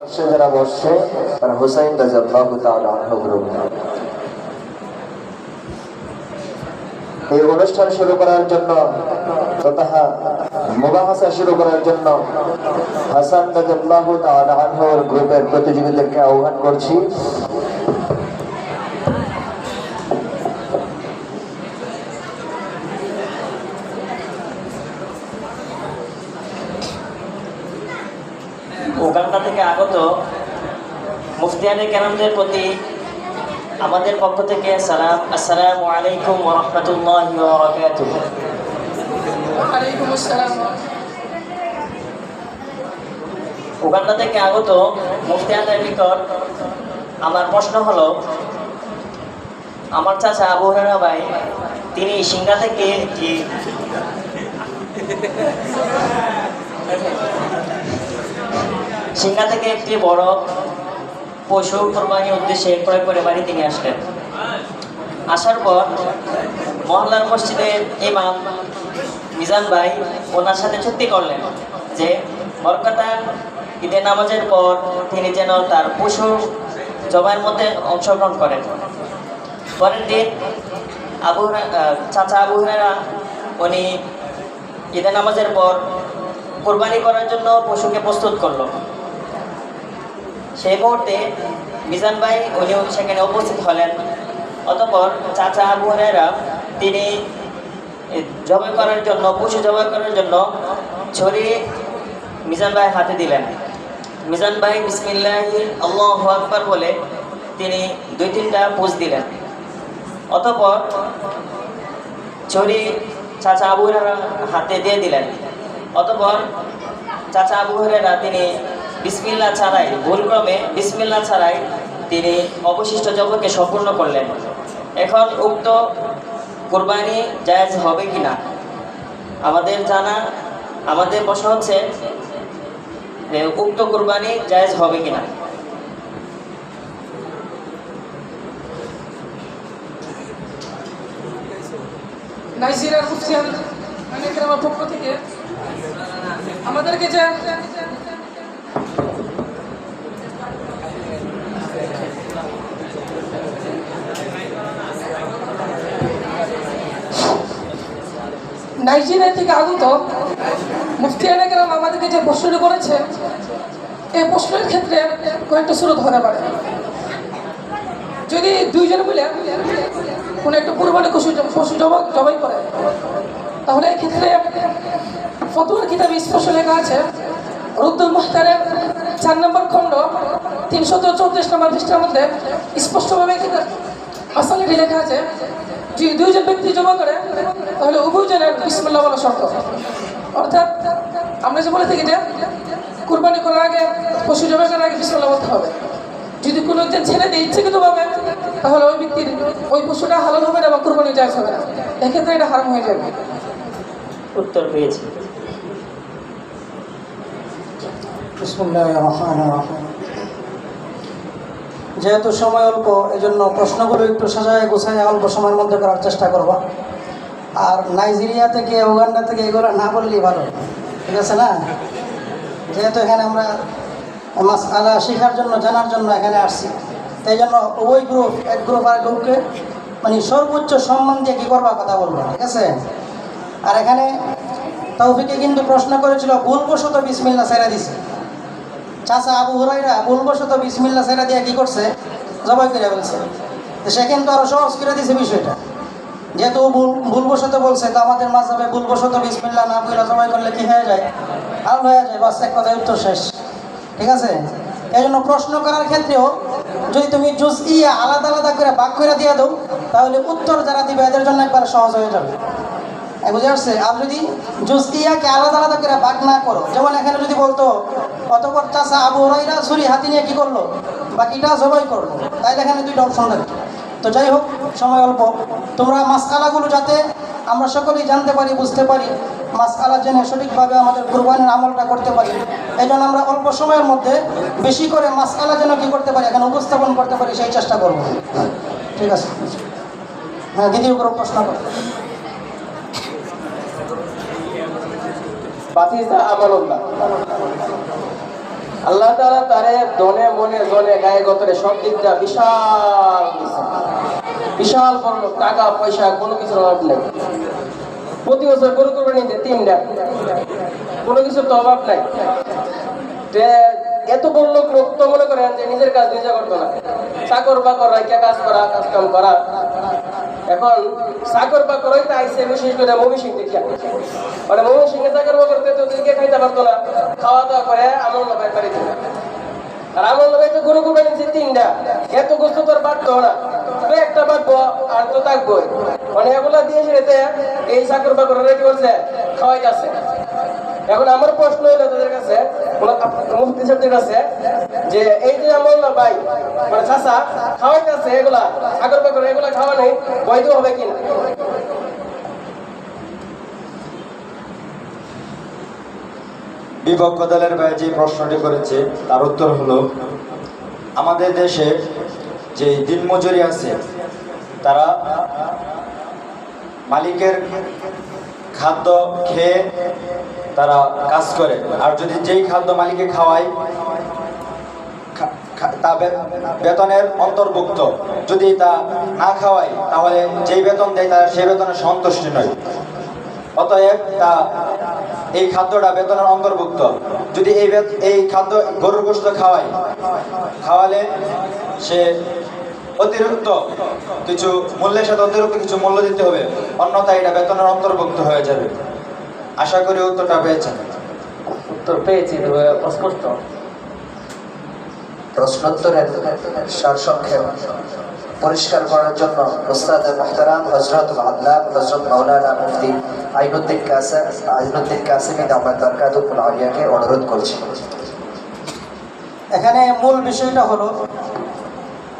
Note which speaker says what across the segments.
Speaker 1: যারা বসছে তারা হুসাইন রাদিয়াল্লাহু তাআলা আনহু গ্রুপ। এই অনুষ্ঠান শুরু করার জন্য তথা মুবাহাসা শুরু করার জন্য হাসান রাদিয়াল্লাহু তাআলা আনহুর গ্রুপের প্রতিযোগীদেরকে আহ্বান করছি।
Speaker 2: উগান্ডা থেকে আগত মুফতিয়ানে কেরামদের প্রতি আমাদের পক্ষ থেকে সালাম। আসসালামু আলাইকুম ওয়া রাহমাতুল্লাহি ওয়া বারাকাতুহু।
Speaker 3: ওয়া আলাইকুম আসসালাম।
Speaker 2: উগান্ডা থেকে আগত মুফতিয়ানের নিকট আমার প্রশ্ন হলো, আমার চাচা আবু হুরায়রা ভাই তিনি সিংহা থেকে একটি বড় পশু কোরবানির উদ্দেশ্যে ক্রয় করে বাড়িতে নিয়ে আসলেন। আসার পর মহল্লার মসজিদের ইমাম মিজান ভাই ওনার সাথে চুক্তি করলেন যে বরকাতা ঈদের নামাজের পর তিনি যেন তার পশু জবাইয়ের মধ্যে অংশগ্রহণ করেন। পরের দিন চাচা আবু হুরায়রা উনি ঈদের নামাজের পর কোরবানি করার জন্য পশুকে প্রস্তুত করলো। সেই মুহূর্তে মিজান ভাই উনিও সেখানে উপস্থিত হলেন। অতঃপর চাচা আবু হুরায়রা তিনি জবাই করার জন্য পশু জবাই করার জন্য ছুরি মিজান ভাই হাতে দিলেন। মিজান ভাই বিসমিল্লাহি আল্লাহু আকবার বলে তিনি 2-3টা পোজ দিলেন। অতঃপর ছুরি চাচা আবু হুরায়রা হাতে দিয়ে দিলেন। অতঃপর চাচা আবু হুরায়রা তিনি বিসমিল্লাহ ছাড়াই, ভুলক্রমে বিসমিল্লাহ ছাড়াই তিনি অবশিষ্ট জবাইকে সম্পূর্ণ করলেন। এখন উক্ত কোরবানি জায়েজ হবে কিনা আমাদের প্রশ্ন হচ্ছে যে উক্ত কোরবানি জায়েজ হবে কিনা।
Speaker 3: নাইজেরিয়ার মুফতিয়ান কেরামের পক্ষ থেকে আমাদেরকে যে নাইজেরিয়া থেকে আগত মুফতিয়ানে কেরাম আমাদেরকে যে প্রশ্নটি করেছে, এই প্রশ্নের ক্ষেত্রে কয়েকটা সুরত হতে পারে। যদি দুইজন মিলে কোনো একটা কুরবানি পশু জবাই করে, তাহলে এই ক্ষেত্রে ফতোয়ার কিতাবে স্পষ্ট লেখা আছে, রুদ্দুল মুখতারের 4 নম্বর খণ্ড 334 নম্বর পৃষ্ঠার মধ্যে স্পষ্টভাবে মাসালাটি লেখা আছে, যদি দুইজন ব্যক্তি জমা করে তাহলে উভয়জনের বিসমিল্লাহ বলা শর্ত। অর্থাৎ আমরা যে বলে থাকি যে কুরবানি করার আগে, পশু জবাই করার আগে বিসমিল্লাহ বলতে হবে। যদি কোনো একজন ছেড়ে দিয়ে ইচ্ছাকৃতভাবে, তাহলে ওই ব্যক্তির ওই পশুটা হালাল হবে না বা কুরবানি জায়েজ হবে না, এক্ষেত্রে এটা হারাম হয়ে যাবে।
Speaker 2: উত্তর পেয়েছি।
Speaker 4: বিসমিল্লাহির রহমানির রহিম। যেহেতু সময় অল্প, এজন্য প্রশ্নগুলো একটু সাজায় গোছায় অল্প সময়ের মধ্যে করার চেষ্টা করব। আর নাইজেরিয়া থেকে, উগান্ডা থেকে এগুলো না বললেই ভালো, ঠিক আছে না? যেহেতু এখানে আমরা মাসআলা শেখার জন্য, জানার জন্য এখানে আসছি, তাই জন্য উভয় গ্রুপ, এক গ্রুপ আর গ্রুপকে মানে সর্বোচ্চ সম্মান দিয়ে কী করবা কথা বলবো, ঠিক আছে? আর এখানে তৌফিকে কিন্তু প্রশ্ন করেছিল, ভুলবশত বিসমিল্লাহ ছেড়ে দিছে। চাচা আবু হুরায়রা ভুলবশত বিসমিল্লাহ ছেড়ে দিয়ে কী করছে, জবাই করে ফেলছে। তো সে কিন্তু আরও সহজ করে দিছে বিষয়টা। যেহেতু ভুলবশত বলছে, তো আমাদের মাযহাবে ভুলবশত বিসমিল্লাহ না বলে জবাই করলে কী হয়ে যায়, হাল হয়ে যায়, বাস এক কথায় উত্তর শেষ, ঠিক আছে? এই জন্য প্রশ্ন করার ক্ষেত্রেও যদি তুমি জুজইয়া আলাদা আলাদা করে ভাগ করে দিয়ে দাও, তাহলে উত্তর যারা দিবে এদের জন্য একবার সহজ হয়ে যাবে, বুঝে আসছে? আর যদি জুজইয়াকে আলাদা আলাদা করে ভাগ না করো, যেমন এখানে যদি বলতো অতঃপর চাচা আবু হুরায়রা ছুরি হাতি নিয়ে কী করলো, বাকিটা জবাই করলো, তাইলে এখানে 2টা অপশন থাকে। তো যাই হোক, সময় অল্প, তোমরা মাসআলাগুলো যাতে আমরা সকলেই জানতে পারি, বুঝতে পারি, মাসআলা জেনে সঠিকভাবে আমাদের কুরবানির আমলটা করতে পারি, এই জন্য আমরা অল্প সময়ের মধ্যে বেশি করে মাসআলা যেন কী করতে পারি, এখানে উপস্থাপন করতে পারি, সেই চেষ্টা করব, ঠিক আছে? হ্যাঁ, দ্বিতীয় গ্রুপ প্রশ্ন করতে।
Speaker 1: বাতিজা আমানুল্লাহ।
Speaker 5: আল্লাহ তাআলা তারে ধনে মনে জনে গায়ে গতরে সব দিকটা বিশাল দিছে। বিশাল বড় লোক, টাকা পয়সা কোনো কিছুর অভাব নেই। প্রতি বছর গরু কোরবানি দিতে 3টা, কোনো কিছুর তো অভাব নাই। এত বড় লোক লোক তো মনে করেন যে নিজের কাজ নিজে করতো না, চাকর বাকর রাখিয়া কাজ করা, কাজ কাম করা। এখন চাকর বাকর হইতে আইসে বিশেষ করে ময়মনসিংহ দেখিয়া, মানে ময়মনসিংহে চাকর বাকর করতে ওদেরকে খাইতে পারতো না, খাওয়া দাওয়া করে আমল নবাই বাড়িতে। আর আমল নবাই তো গরু কোরবানি দিচ্ছে 3টা, এত গোস্ত তো আর বাড়তো না, তো একটা বাড়বো আর তো থাকবোই। মানে এগুলা দিয়ে সেটাতে এই চাকর বাকর কি করছে, খাওয়াই যাচ্ছে। এখন আমার প্রশ্ন হইলো তাদের কাছে, মুফতি সাহেবদের কাছে, যে এই যে আমল না ভাই মানে চাষা খাওয়াইতেছে এগুলা চাকর বাকর, এগুলা খাওয়া নেই বৈধ হবে কিনা?
Speaker 6: বিভক্ত দলের ভাই যে প্রশ্নটি করেছে তার উত্তর হলো, আমাদের দেশে যে দিনমজুরি আছে তারা মালিকের খাদ্য খেয়ে তারা কাজ করে, আর যদি যেই খাদ্য মালিকে খাওয়ায় তা বেতনের অন্তর্ভুক্ত। যদি তা না খাওয়ায় তাহলে যেই বেতন দেয় তারা সেই বেতনে সন্তুষ্টি নয়। অতএব তা এই খাদ্যটা বেতনের অন্তর্ভুক্ত। যদি এই খাদ্য গরুর গোশত খাওয়ালে সে অতিরিক্ত কিছু মূল্যের সাথে অতিরিক্ত কিছু মূল্য দিতে হবে, অন্যথায় এটা বেতনের অন্তর্ভুক্ত হয়ে যাবে। আশা করি উত্তরটা পেয়েছেন।
Speaker 5: উত্তর পেয়েছি, অস্পষ্ট।
Speaker 1: প্রশ্নোত্তরের সারসংক্ষেপ পরিষ্কার করার জন্য উস্তাদ মুহতারাম হযরত আল্লাহ হযরত মাওলানা মুফতি আইনুদ্দিন কাসেমী দামাত বরকাতুহুল আলিয়াকে অনুরোধ করছি।
Speaker 4: এখানে মূল বিষয়টা হলো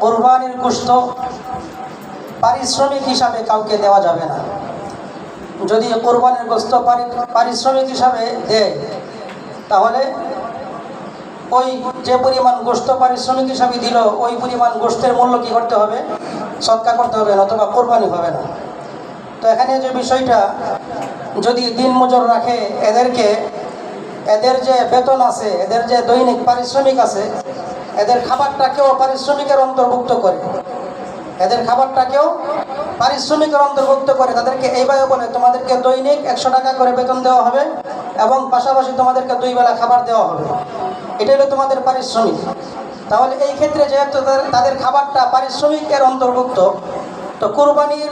Speaker 4: কোরবানির গোশত পারিশ্রমিক হিসাবে কাউকে দেওয়া যাবে না। যদি কোরবানির গোশত পারিশ্রমিক হিসাবে দেয় তাহলে ওই যে পরিমাণ গোশত পারিশ্রমিক হিসাবে দিল ওই পরিমাণ গোশতের মূল্য কী করতে হবে, সদকা করতে হবে, অথবা কোরবানি হবে না। তো এখানে যে বিষয়টা, যদি দিনমজুর রাখে এদের যে বেতন আছে, এদের যে দৈনিক পারিশ্রমিক আছে, এদের খাবারটাকেও পারিশ্রমিকের অন্তর্ভুক্ত করে, তাদেরকে এইভাবে বলে তাদেরকে দৈনিক 100 টাকা করে বেতন দেওয়া হবে এবং পাশাপাশি তোমাদেরকে 2 বেলা খাবার দেওয়া হবে। এটা হলো তোমাদের পারিশ্রমিক। তাহলে এই ক্ষেত্রে যেহেতু তাদের খাবারটা পারিশ্রমিকের অন্তর্ভুক্ত, তো কোরবানির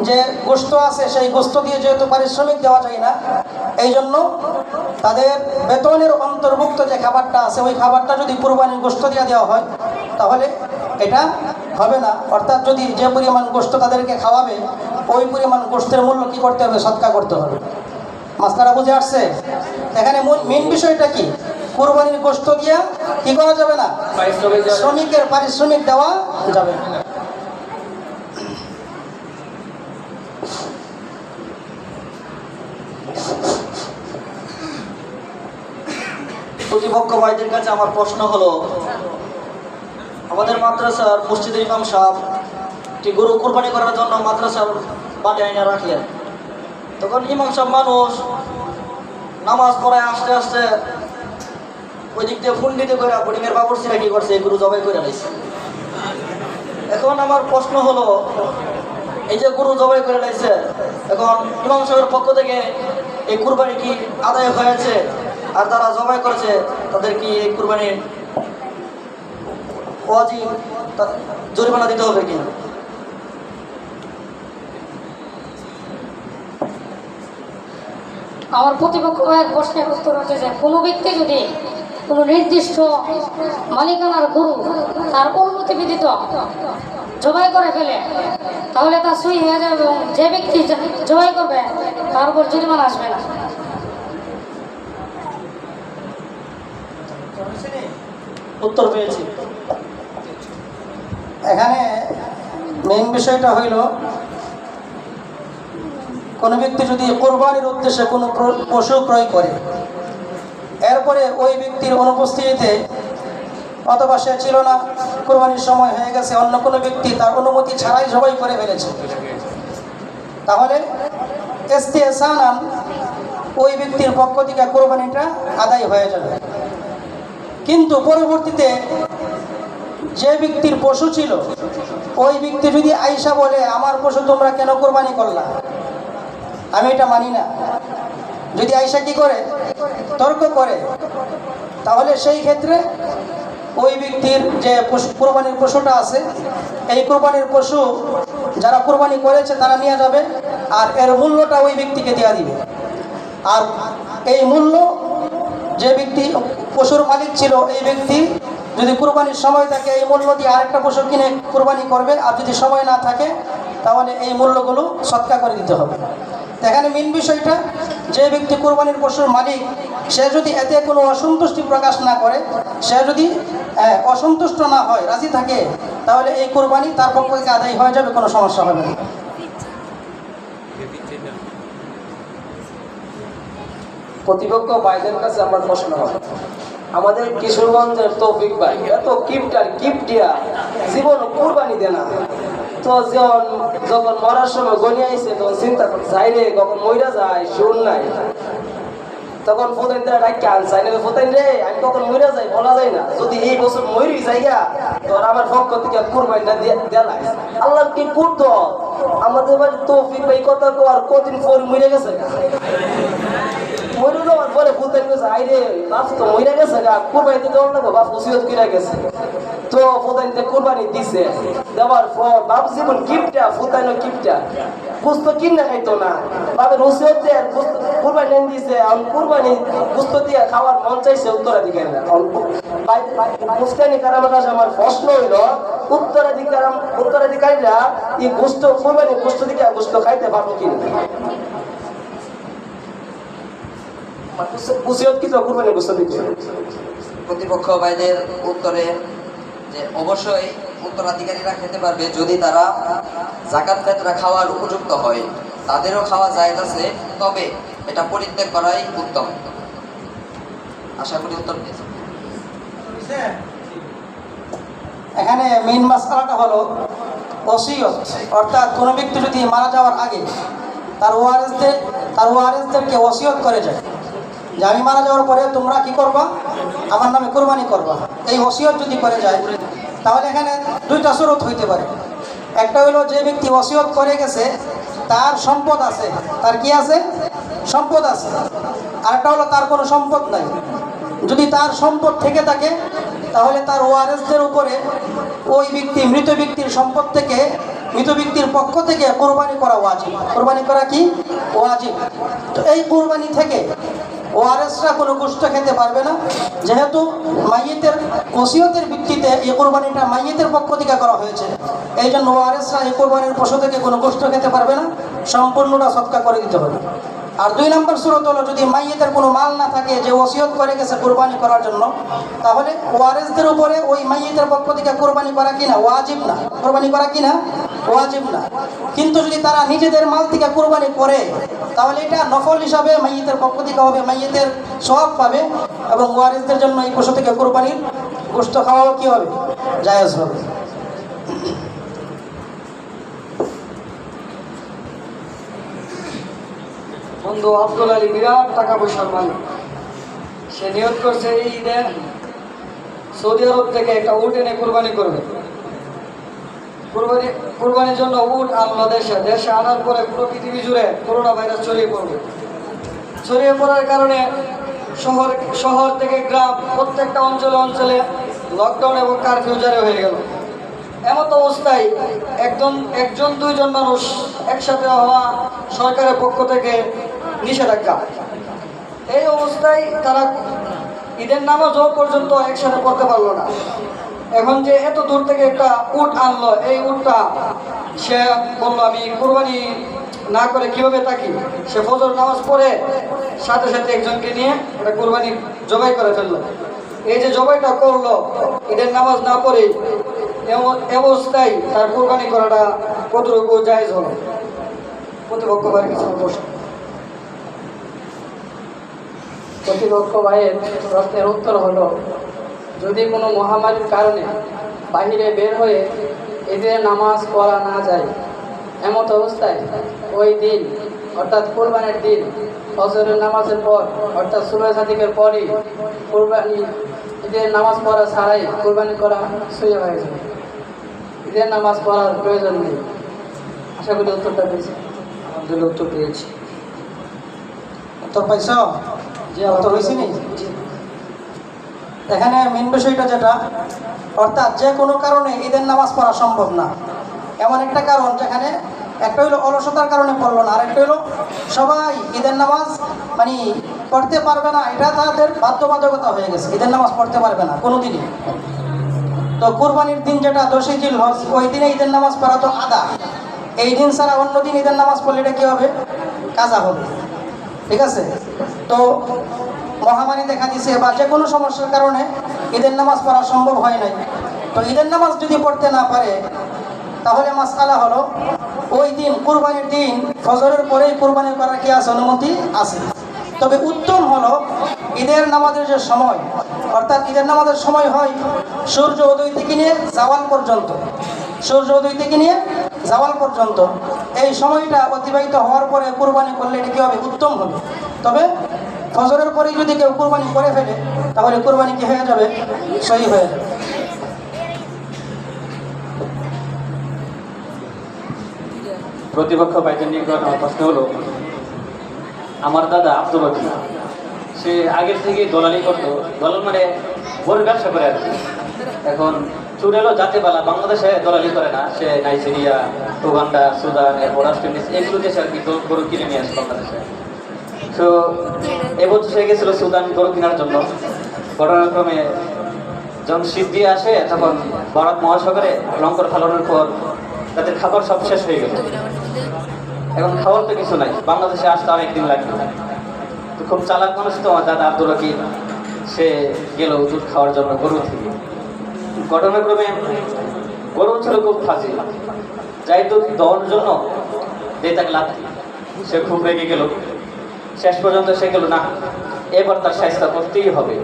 Speaker 4: যে গোশত আছে সেই গোশত দিয়ে যেহেতু পারিশ্রমিক দেওয়া যায় না, এই জন্য তাদের বেতনের অন্তর্ভুক্ত যে খাবারটা আছে ওই খাবারটা যদি কোরবানির গোশত দিয়ে দেওয়া হয় তাহলে এটা হবে না। অর্থাৎ যদি যে পরিমাণ গোশত তাদেরকে খাওয়াবে ওই পরিমাণ গোশতের মূল্য কী করতে হবে, সদকা করতে হবে। মাসলাটা বুঝে আসছে? এখানে মেন বিষয়টা কি, কোরবানির গোশত দিয়া কি করা যাবে না, শ্রমিকের পারিশ্রমিক দেওয়া যাবে না।
Speaker 7: প্রতিপক্ষ ভাইদের কাছে আমার প্রশ্ন হলো, আমাদের মাদ্রাসার মসজিদের ইমাম সাহেব গরু কোরবানি করার জন্য মাদ্রাসার বাড়ি আইনা রাখলেন। তখন ইমাম সাহেব মানুষ নামাজ পড়ায় আসতে আসতে ওই দিক দিয়ে ফোন দিতে করে বোর্ডিংয়ের বাবরসিরা কি করছে, গরু জবাই করে নিয়েছে। এখন আমার প্রশ্ন হলো, এই যে গরু জবাই করে নিয়েছে, এখন ইমাম সাহেবের পক্ষ থেকে এই কুরবানি কি আদায় হয়েছে? আর যারা জবাই করেছে তাদের কি এই কুরবানির ওয়াজিব জরিমানা দিতে হবে কিনা?
Speaker 8: আমার প্রতিপক্ষ ভাইয়ের প্রশ্নের উত্তর হচ্ছে যে কোনো ব্যক্তি যদি কোনো নির্দিষ্ট মালিকানার গরু তার অনুমতি ব্যতীত জবাই করে ফেলে তাহলে তা সই হয়ে যাবে এবং যে ব্যক্তি জবাই করবে তার উপর জরিমানা আসবে না।
Speaker 7: উত্তর পেয়েছি।
Speaker 4: এখানে মেইন বিষয়টা হইল, কোনো ব্যক্তি যদি কোরবানির উদ্দেশ্যে কোনো পশু ক্রয় করে, এরপরে ওই ব্যক্তির অনুপস্থিতিতে অথবা সে ছিল না, কোরবানির সময় হয়ে গেছে, অন্য কোনো ব্যক্তি তার অনুমতি ছাড়াই জবাই করে ফেলেছে, তাহলে ইস্তিহসানান ওই ব্যক্তির পক্ষ থেকে কোরবানিটা আদায় হয়ে যাবে। কিন্তু পরবর্তীতে যে ব্যক্তির পশু ছিল ওই ব্যক্তি যদি আইসা বলে আমার পশু তোমরা কেন কোরবানি করলা, আমি এটা মানি না, যদি আইসা কি করে তর্ক করে, তাহলে সেই ক্ষেত্রে ওই ব্যক্তির যে কোরবানির পশুটা আছে এই কোরবানির পশু যারা কোরবানি করেছে তারা নিয়ে যাবে আর এর মূল্যটা ওই ব্যক্তিকে দেওয়া দিবে। আর এই মূল্য যে ব্যক্তি পশুর মালিক ছিল এই ব্যক্তি যদি কোরবানির সময় থাকে এই মূল্য দিয়ে আরেকটা পশু কিনে কোরবানি করবে, আর যদি সময় না থাকে তাহলে এই মূল্যগুলো সৎকার করে দিতে হবে। এখানে মেন বিষয়টা যে ব্যক্তি কোরবানির পশুর মালিক সে যদি এতে কোনো অসন্তুষ্টি প্রকাশ না করে, সে যদি অসন্তুষ্ট না হয়, রাজি থাকে, তাহলে এই কোরবানি তার পক্ষ থেকে আদায় হয়ে যাবে, কোনো সমস্যা হবে না।
Speaker 5: প্রতিপক্ষ ভাইদের কাছে আমার প্রশ্ন হয়, আমাদের কিশোরগঞ্জের তৌফিক ভাই এত কিপটিয়া জীবন কোরবানি দেয় না, তো যখন মরার সময় গনি আইছে তখন চিন্তা করে যাই রে কখন মইরা যায় শুন নাই, তখন ফোতেন ডাক্কে আনসাই না ফোতেন রে আমি কখন মইরা যাই বলা যায় না, যদি এই বছর মরি যাইয়া তোর আমার পক্ষ থেকে কোরবানিটা দেলাই আল্লাহ কি করতো। আমাদের বাড়ি তৌফিক ভাই কথা তো আর কদিন পর মরে গেছে মরে যাওয়ার পরে ফুতেন গেছে আইরে বাপ তো মরে গেছে গা কোরবানিতে দেওয়ার লাগবে, বাপ ওসিয়ত কিরা গেছে, তো ফুতাইতে কোরবানি দিছে, দেওয়ার পর বাপ জীবন কিপটা ফুতাইনো কিপটা বুঝত কিনা খাইতো না, বাপের ওসিয়ত দিয়ে কোরবানি দিছে, কোরবানি বুঝতো দিয়ে খাওয়ার মন চাইছে উত্তরাধিকারীরা। মুস্তানি কারামের কাছে আমার প্রশ্ন হইল উত্তরাধিকারীরা এই গোস্ত কোরবানি গোস্ত দিকে গোস্ত খাইতে পারবো কিনা,
Speaker 9: প্রতিপক্ষ ভাইদের উত্তরে যে অবশ্যই উত্তরাধিকারীরা খেতে পারবে যদি তারা যাকাত ফিতরা খাওয়ার উপযুক্ত হয়, তাদেরও খাওয়া জায়েজ আছে, তবে এটা পরিত্যাগ করাই উত্তম। আশা করি উত্তর পেয়েছি।
Speaker 4: এখানে মেইন মাসআলাটা হলো ওসিয়ত, অর্থাৎ কোনো ব্যক্তি যদি মারা যাওয়ার আগে তার ওয়ারিসদেরকে ওসিয়ত করে যায় যে আমি মারা যাওয়ার পরে তোমরা কি করবা, আমার নামে কোরবানি করবা, এই ওসিয়ত যদি করে যায় তাহলে এখানে দুইটা শরত হইতে পারে। একটা হলো যে ব্যক্তি ওসিয়ত করে গেছে তার সম্পদ আছে, তার কি আছে, সম্পদ আছে, আর একটা হলো তার কোনো সম্পদ নাই। যদি তার সম্পদ থেকে থাকে তাহলে তার ওয়ারিসদের উপরে ওই ব্যক্তি মৃত ব্যক্তির সম্পদ থেকে মৃত ব্যক্তির পক্ষ থেকে কোরবানি করা ওয়াজিব। কোরবানি করা কি ওয়াজিব। তো এই কোরবানি থেকে ওয়ারিসরা কোনো গোশত খেতে পারবে না, যেহেতু মাইয়িতের ওসিয়তের ভিত্তিতে এই কোরবানিটা মাইয়িতের পক্ষ থেকে করা হয়েছে, এই জন্য ওয়ারিসরা এই কোরবানির পশু থেকে কোনো গোশত খেতে পারবে না, সম্পূর্ণটা সৎকার করে দিতে হবে। আর দুই নম্বর সুরত হলো যদি মাইয়িতের কোনো মাল না থাকে যে ওসিয়ত করে গেছে কোরবানি করার জন্য, তাহলে ওয়ারিসদের উপরে ওই মাইয়িতের পক্ষ থেকে কোরবানি করা কিনা ওয়াজিব না, কোরবানি করা কিনা ওয়াজিব না। কিন্তু যদি তারা নিজেদের মাল থেকে কোরবানি করে তাহলে এটা নফল হিসাবে মাইয়িতের পক্ষ থেকে হবে, মাইয়িতের সওয়াব পাবে, এবং ওয়ারিসদের জন্য এই পশু থেকে কোরবানির গোশত খাওয়াও কি হবে, জায়েজ হবে।
Speaker 5: বন্ধু আব্দুল আলী বিরাট টাকা পয়সার মালিক, সে নিয়ত করছে এই ঈদে সৌদি আরব থেকে একটা উট এনে কোরবানি করবে। কোরবানির জন্য উট আনলো দেশে আনার পরে পুরো পৃথিবী জুড়ে করোনা ভাইরাস ছড়িয়ে পড়বে। ছড়িয়ে পড়ার কারণে শহর থেকে গ্রাম প্রত্যেকটা অঞ্চলে লকডাউন এবং কারফিউ জারি হয়ে গেল। এমত অবস্থায় একজন দুইজন মানুষ একসাথে হওয়া সরকারের পক্ষ থেকে নিষেধাজ্ঞা। এই অবস্থায় তারা ঈদের নামাজও পর্যন্ত একসাথে পড়তে পারলো না। এখন যে এত দূর থেকে একটা উট আনলো, এই উটটা সে বললো আমি কোরবানি না করে কিভাবে থাকি, সে ফজর নামাজ পড়ে সাথে সাথে একজনকে নিয়ে ওটা কোরবানি জবাই করে ফেললো। এই যে জবাইটা করলো ঈদের নামাজ না পড়ে, অবস্থায় তার কোরবানি করাটা কতটুকু জায়েজ হলো? প্রতিপক্ষ ভাইয়ের কিছু প্রশ্ন।
Speaker 3: প্রতিপক্ষ ভাইয়ের প্রশ্নের উত্তর হলো, যদি কোনো মহামারীর কারণে বাহিরে বের হয়ে ঈদের নামাজ পড়া না যায়, এমত অবস্থায় ওই দিন অর্থাৎ কোরবানির দিন ফজরের নামাজের পর অর্থাৎ সুবহ সাদিকের পরই কোরবানি ঈদের নামাজ পড়া ছাড়াই কোরবানি করা সই হয়ে যাবে। ঈদের নামাজ পড়ার প্রয়োজন নেই। আশা করি উত্তরটা পেয়েছি।
Speaker 7: আলহামদুলিল্লাহ উত্তর পেয়েছি।
Speaker 4: উত্তর পাইছ?
Speaker 3: জি,
Speaker 4: উত্তর হয়েছে নি? এখানে মেন বিষয়টা যেটা, অর্থাৎ যে কোনো কারণে ঈদের নামাজ পড়া সম্ভব না, এমন একটা কারণ যেখানে একটা হইলো অলসতার কারণে পড়লো না, আর একটা হইলো সবাই ঈদের নামাজ মানে পড়তে পারবে না, এটা তাদের বাধ্যবাধকতা হয়ে গেছে, ঈদের নামাজ পড়তে পারবে না কোনোদিনই। তো কোরবানির দিন যেটা 10ই জিলহজ, ওই দিনে ঈদের নামাজ পড়া তো আদা, এই দিন ছাড়া অন্য দিন ঈদের নামাজ পড়লে এটা কী হবে? কাজা হবে। ঠিক আছে? তো মহামারী দেখা দিছে বা যে কোনো সমস্যার কারণে ঈদের নামাজ পড়া সম্ভব হয় নাই। তো ঈদের নামাজ যদি পড়তে না পারে, তাহলে মাসআলা হলো ওই দিন কুরবানির দিন ফজরের পরেই কুরবানি করার কি আছে? অনুমতি আছে। তবে উত্তম হলো ঈদের নামাজের যে সময়, অর্থাৎ ঈদের নামাজের সময় হয় সূর্য উদয় থেকে নিয়ে জাওয়াল পর্যন্ত, সূর্য উদয় থেকে নিয়ে জাওয়াল পর্যন্ত, এই সময়টা অতিবাহিত হওয়ার পরে কুরবানি করলে এটা কী হবে? উত্তম হবে। তবে ফজরের পরেই যদি কেউ কুরবানি করে ফেলে, তাহলে কুরবানি কি হয়ে যাবে? সহি হয়ে যাবে।
Speaker 10: প্রতিপক্ষ ভাইদের নিকট আমার প্রশ্ন হলো, আমার দাদা আব্দুল রকিব, সে আগের থেকে দলালি করতো, দলাল মানে গরুর ব্যবসা করে আর কি। এখন চুরেলো জাতিবালা বাংলাদেশে দলালি করে না, সে নাইজেরিয়া, উগান্ডা, সুদান, এরপর ওয়েস্ট ইন্ডিজ, এগুলো দেশে আর কি গরু কিনে নিয়ে আসে বাংলাদেশে। তো এবছর সে গেছিল সুদান গরু কেনার জন্য। ঘটনাক্রমে যখন শীত দিয়ে আসে, তখন ভারত মহাসাগরে লঙ্কর ফালানোর পর তাদের খাবার সব শেষ হয়ে গেল। এখন খাবার তো কিছু নাই, বাংলাদেশে আসতে অনেকদিন লাগবে। তো খুব চালাক মানুষ তো আমার দাদা আব্দুল রকিব, সে গেল দুধ খাওয়ার জন্য গরু থেকে। ঘটনাক্রমে গরু ছিল খুব ফাঁসি, যাই দুধ দেওয়ার জন্য দিয়ে তাকে লাগবে, সে খুব রেগে গেল। শেষ পর্যন্ত সে গেল না, এবার তার সাহায্য করতেই হবে।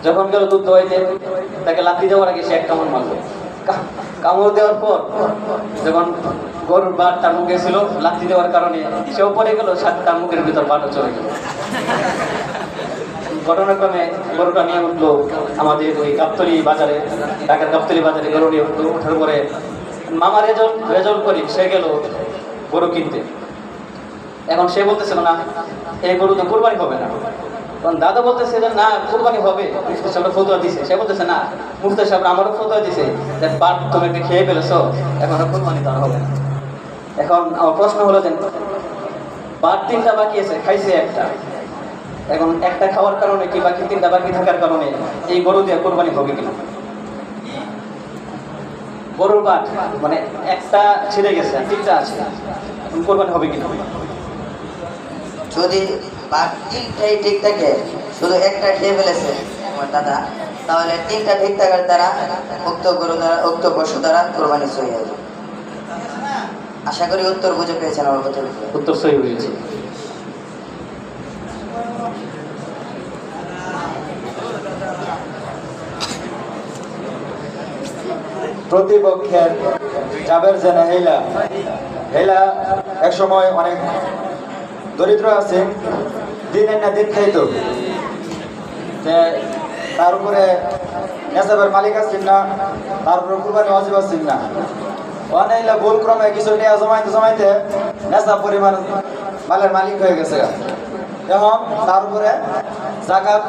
Speaker 10: যখন গেল দুধ দোয়াইতে, তাকে লাথি দেওয়ার আগে সে এক কামড় মারল। কামড় দেওয়ার পর যখন গরুর বাট তার মুখে ছিল, লাথি দেওয়ার কারণে সেও পড়ে গেল, তার মুখের ভিতর বাটও চলে গেল। ঘটনাক্রমে গরুটা নিয়ে উঠলো আমাদের ওই গাবতলী বাজারে, ঢাকার গাবতলী বাজারে গরু নিয়ে উঠলো। ওঠার পরে মামা রেজল করি সে গেল গরু কিনতে। এখন সে বলতেছিল না, এই গরু তো কোরবানি হবে না। তখন দাদা বলতেছে যে না, কোরবানি হবে, মুফতি সাহেব ফতোয়া দিছে। সে বলতেছে না, মুফতি সাহেব আমারও ফতোয়া দিছে যে বাট তুমি একটু খেয়ে ফেলেছো, এখন আর কোরবানি তো আর হবে না। এখন আমার প্রশ্ন হলো যে বাট 3টা বাকি আছে, খাইছে একটা, এখন একটা খাওয়ার কারণে কি বাকি 3টা বাকি থাকার কারণে এই গরু দিয়ে কোরবানি হবে কিনা? গরুর বাট মানে একটা ছিঁড়ে গেছে, 3টা আছে, কোরবানি হবে কিনা?
Speaker 9: যদি তিনটাই ঠিক থাকে, শুধু একটা খেয়ে ফেলেছে আমার দাদা, তাহলে 3টা ঠিক থাকার দ্বারা উক্ত গরু দ্বারা, উক্ত পশু দ্বারা কোরবানি সহি হবে। আশা করি উত্তর বুঝে পেয়েছেন আমার কথা।
Speaker 10: উত্তর সহি হয়েছে।
Speaker 6: প্রতিপক্ষের জাবের জেনা হেলা হেলা এক সময় অনেক দরিদ্র আছে, দিনের না দিন খাইতো, তার উপরে নেশাবের মালিক আসছেন না, তার উপরে কুরবানি ওয়াজিব আসছেন না। অনেকলা ভুল ক্রমে কিছু নেওয়া জমাইতে নেশা পরিমাণ মালের মালিক হয়ে গেছে। এখন তার উপরে জাকাত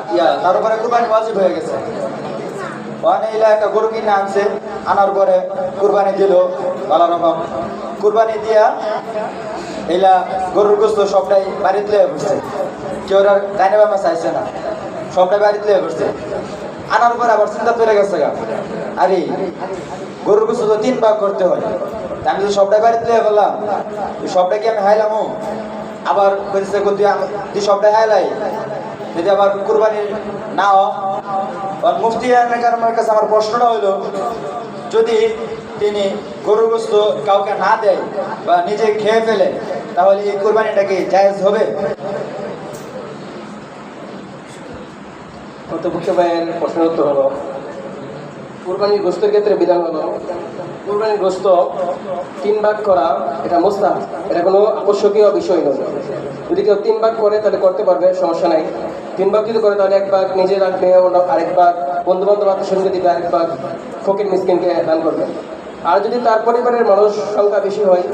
Speaker 6: তার উপরে কুরবানি ওয়াজিব হয়ে গেছে। অনেকলা একটা গরু কিনে আনছে, আনার পরে কুরবানি দিল ভালো রকম। কুরবানি দিয়া এইলা গরুর গোস্ত সবটাই বাড়িতে লয়ে বসছে, কেউ আর ডাইনে বামে চাইছে না, সবটাই বাড়িতে লয়ে বসছে। আনার পরে আবার চিন্তা করে গেছে, আরে গরুর গোস্ত তো 3 ভাগ করতে হয়, আমি তো সবটাই বাড়িতে লয়ে বললাম, সবটা কি আমি হাইলামো? আবার বলছে তুই সবটাই হাইলাই, যদি আবার কুরবানি না হয়। মুফতি আমার কাছে আমার প্রশ্নটা হইল, যদি তিনি গরুর গোস্ত কাউকে না দেয় বা নিজে খেয়ে ফেলে, তাহলে এই কোরবানিটা কি জায়েজ হবে?
Speaker 5: প্রতিপক্ষ ভাইয়ের প্রশ্নের উত্তর হলো, কুরবানির গোস্তের ক্ষেত্রে বিধান হলো কুরবানির গোস্ত 3 ভাগ করা এটা মুস্তাহাব, এটা কোনো আবশ্যকীয় বিষয় নয়। যদি কেউ 3 ভাগ করে তাহলে করতে পারবে, সমস্যা নাই। 3 ভাগ যদি করে তাহলে 1 ভাগ নিজে রাখবে, আরেক ভাগ বন্ধু বান্ধব আত্মীয়স্বজনকে দিবে, আরেক ভাগ ফকির মিসকিনকে দান করবে। আর যদি তার পরিবারের মানুষ সংখ্যা বেশি হয়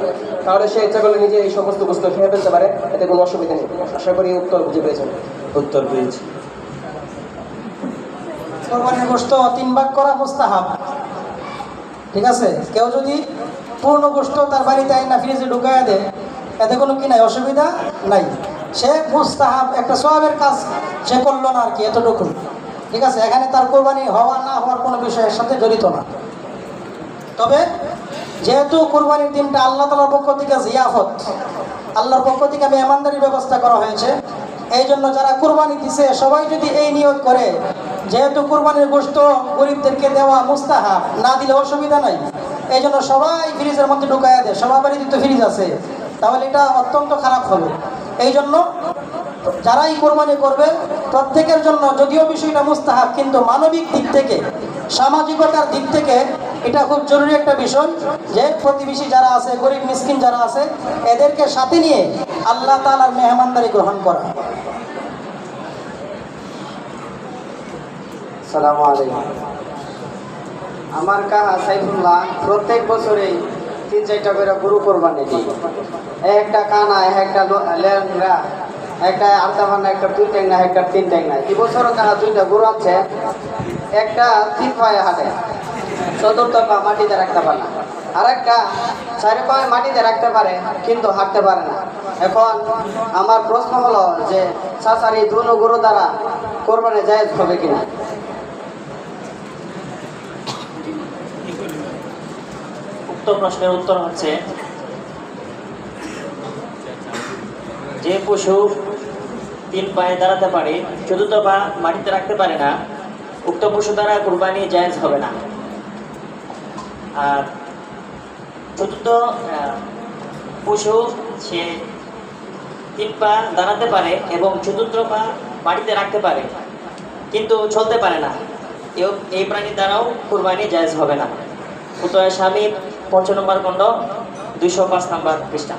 Speaker 5: তাহলে সে ইচ্ছা করলে নিজে এই সমস্ত বস্তু খেয়ে ফেলতে পারে, এতে কোনো অসুবিধা নেই। আশা করি উত্তর বুঝে পেয়েছেন।
Speaker 10: উত্তর পেয়েছি।
Speaker 4: কোরবানির গোশত 3 ভাগ করা মুস্তাহাব, ঠিক আছে? কেউ যদি পূর্ণ গোশত তার বাড়িতে আইনা ফ্রিজে ঢুকাইয়া দেয়, এতে কোনো কি নাই, অসুবিধা নাই। সে মুস্তাহাব একটা সওয়াবের কাজ সে করলো না আর কি, এতটুকু, ঠিক আছে? এখানে তার কোরবানি হওয়া না হওয়ার কোনো বিষয়ের সাথে জড়িত না। তবে যেহেতু কোরবানির দিনটা আল্লাহ তাআলার পক্ষ থেকে জিয়াফত, আল্লাহর পক্ষ থেকে মেহমানদারির ব্যবস্থা করা হয়েছে, এই জন্য যারা কোরবানি দিছে সবাই যদি এই নিয়ত করে যেহেতু কোরবানির গোশত গরিবদেরকে দেওয়া মুস্তাহাব, না দিলে অসুবিধা নাই, এই জন্য সবাই ফ্রিজের মধ্যে ঢুকাইয়া দেয়, সবার বাড়িতে তো ফ্রিজ আছে, তাহলে এটা অত্যন্ত খারাপ হবে। এই জন্য যারাই কোরবানি করবে প্রত্যেকের জন্য, যদিও বিষয়টা মুস্তাহাব, কিন্তু মানবিক দিক থেকে, সামাজিকতার দিক থেকে এটা খুব জরুরি একটা বিষয় যে প্রতিবেশী যারা আছে, গরিব মিসকিন যারা আছে, এদেরকে সাথে নিয়ে আল্লাহ তাআলার মেহমানদারি গ্রহণ করা।
Speaker 11: আসসালামু আলাইকুম। আমার কাহা সাইফুল্লাহ প্রত্যেক বছরেই 3-4টা করে গরু কোরবানি দিই। একটা কানা, একটা লেংরা, একটা আলতাভান্না, একটা 2 ট্যাংনা, একটা 3 ট্যাংনা। এই বছরও কাহা 2টা গরু আছে, একটা 3 পায়ে হাঁটে, 4টা পা মাটিতে রাখতে পারে না, আর একটা 4 পায়ে মাটিতে রাখতে পারে কিন্তু হাঁটতে পারে না। এখন আমার প্রশ্ন হলো যে চাচার এই 2 গরু দ্বারা কোরবানি জায়েজ হবে কিনা?
Speaker 2: উক্ত প্রশ্নের উত্তর হচ্ছে, যে পশু 3 পায়ে দাঁড়াতে পারে, 4টা পা মাটিতে রাখতে পারে না, উক্ত পশু দ্বারা কুরবানি জায়েজ হবে না। আর 4টা পশু সে 3 পা দাঁড়াতে পারে এবং 4টা পা মাটিতে রাখতে পারে কিন্তু চলতে পারে না, এই প্রাণীর দ্বারাও কুরবানি জায়েজ হবে না। উত্তর স্বামী 5 নম্বর খণ্ড 205 নম্বর পৃষ্ঠা।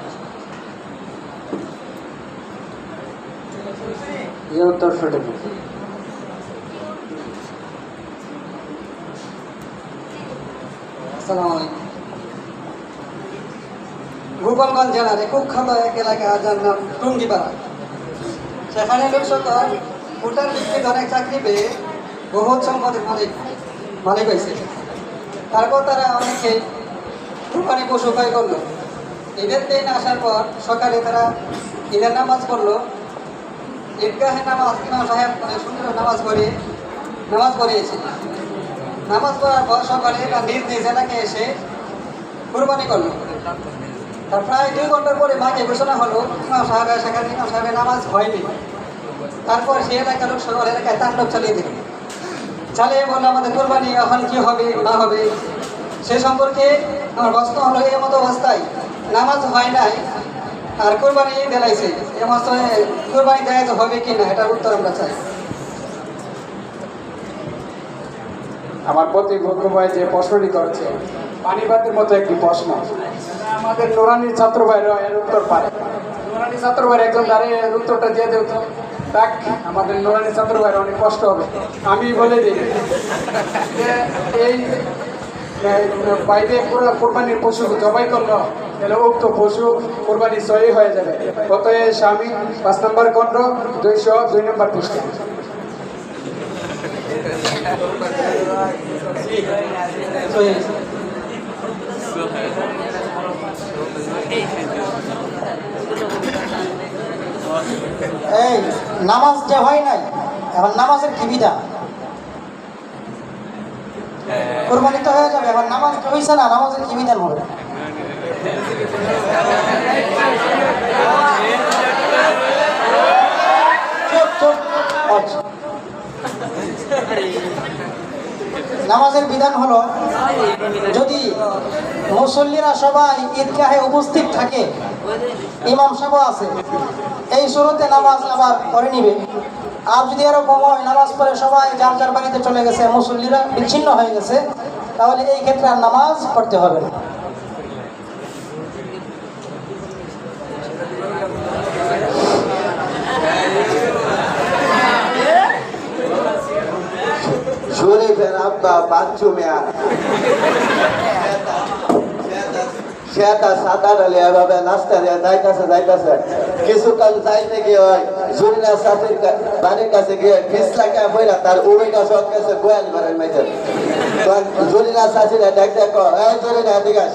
Speaker 11: উত্তর সঠিক।
Speaker 4: আসসালামু আলাইকুম। গোপালগঞ্জ জেলার কুখ্যাত এক এলাকা যার নাম টুঙ্গিপাড়া, সেখানে লোক সকল ভোটার ভিত্তিক অনেক চাকরি পেয়ে বহুত সম্পদের মালিক হয়েছে। তারপর তারা অনেকে কোরবানি পশু ক্রয় করলো। ঈদের দিন আসার পর সকালে তারা ঈদের নামাজ পড়লো, ঈদগাহে নামাজ ইমাম সাহেব সুন্দর নামাজ পড়িয়েছে। নামাজ পড়ার পর সকালে তার নিজ নিজ এলাকায় এসে কোরবানি করলো। তার প্রায় 2 ঘন্টার পরে মাকে ঘোষণা হলো ইমাম সাহেবের, সেখানে ইমাম সাহেবের নামাজ হয়নি। তারপর সে এলাকার লোক সকল এলাকায় তাণ্ডব চালিয়ে দিল, চালিয়ে বললো আমাদের কোরবানি এখন কি হবে না হবে। সে সম্পর্কে আমার প্রশ্ন হলো, এই মতো অবস্থায় নামাজ হয় নাই আর কোরবানি দেলাইছে, এই অবস্থায় কোরবানি জায়েজ হবে কি না, এটার উত্তর আমরা চাই।
Speaker 12: আমার প্রতিপক্ষ ভাই যে প্রশ্নটি করছে পানিপাতের মতো একটি প্রশ্ন, আমাদের নুরানির ছাত্র ভাইরা এর উত্তর পারে। নুরানি ছাত্র ভাইরা একজন দাঁড়িয়ে এর উত্তরটা দিয়ে দেব, দেখ আমাদের নুরানি ছাত্র ভাইরা অনেক কষ্ট হবে। আমি বলে দিই যে এই বাইরে পুরো কোরবানির পশু জবাই করলো, তাহলে উক্ত পশু কোরবানি সহি হয়ে যাবে। অতএব স্বামী 5 নম্বর খণ্ড 202 নম্বর পৃষ্ঠা।
Speaker 4: এই নামাজ যে হয় নাই, এখন নামাজের কি বিধান? কোরবানি তো হয়ে যাবে, এখন নামাজ হয়েছে না, নামাজের কি বিধান হবে? নামাজের বিধান হলো, যদি মুসল্লিরা সবাই ঈদগাহে উপস্থিত থাকে, ইমাম সাহেব আছে, এই শুরুতে নামাজ আবার পড়ে নিবে। আর যদি এরকম হয় নামাজ পড়ে সবাই যার যার বাড়িতে চলে গেছে, মুসল্লিরা বিচ্ছিন্ন হয়ে গেছে, তাহলে এই ক্ষেত্রে আর নামাজ পড়তে হবে না।
Speaker 11: বাচ্চু মেয়া সেটা সাদা ডালে এভাবে নাস্তা দিয়ে যাইতাছে কিছুকাল যাইতে গিয়ে হয় জুরিনা সাথীর বাড়ির কাছে গিয়ে ফিসলাকে বইরা তার উড়ি গাছ গেছে গোয়াল ঘরের মাঝে জুরিনা চাষিরা দেখ দেখো এই জুরিনা দিকে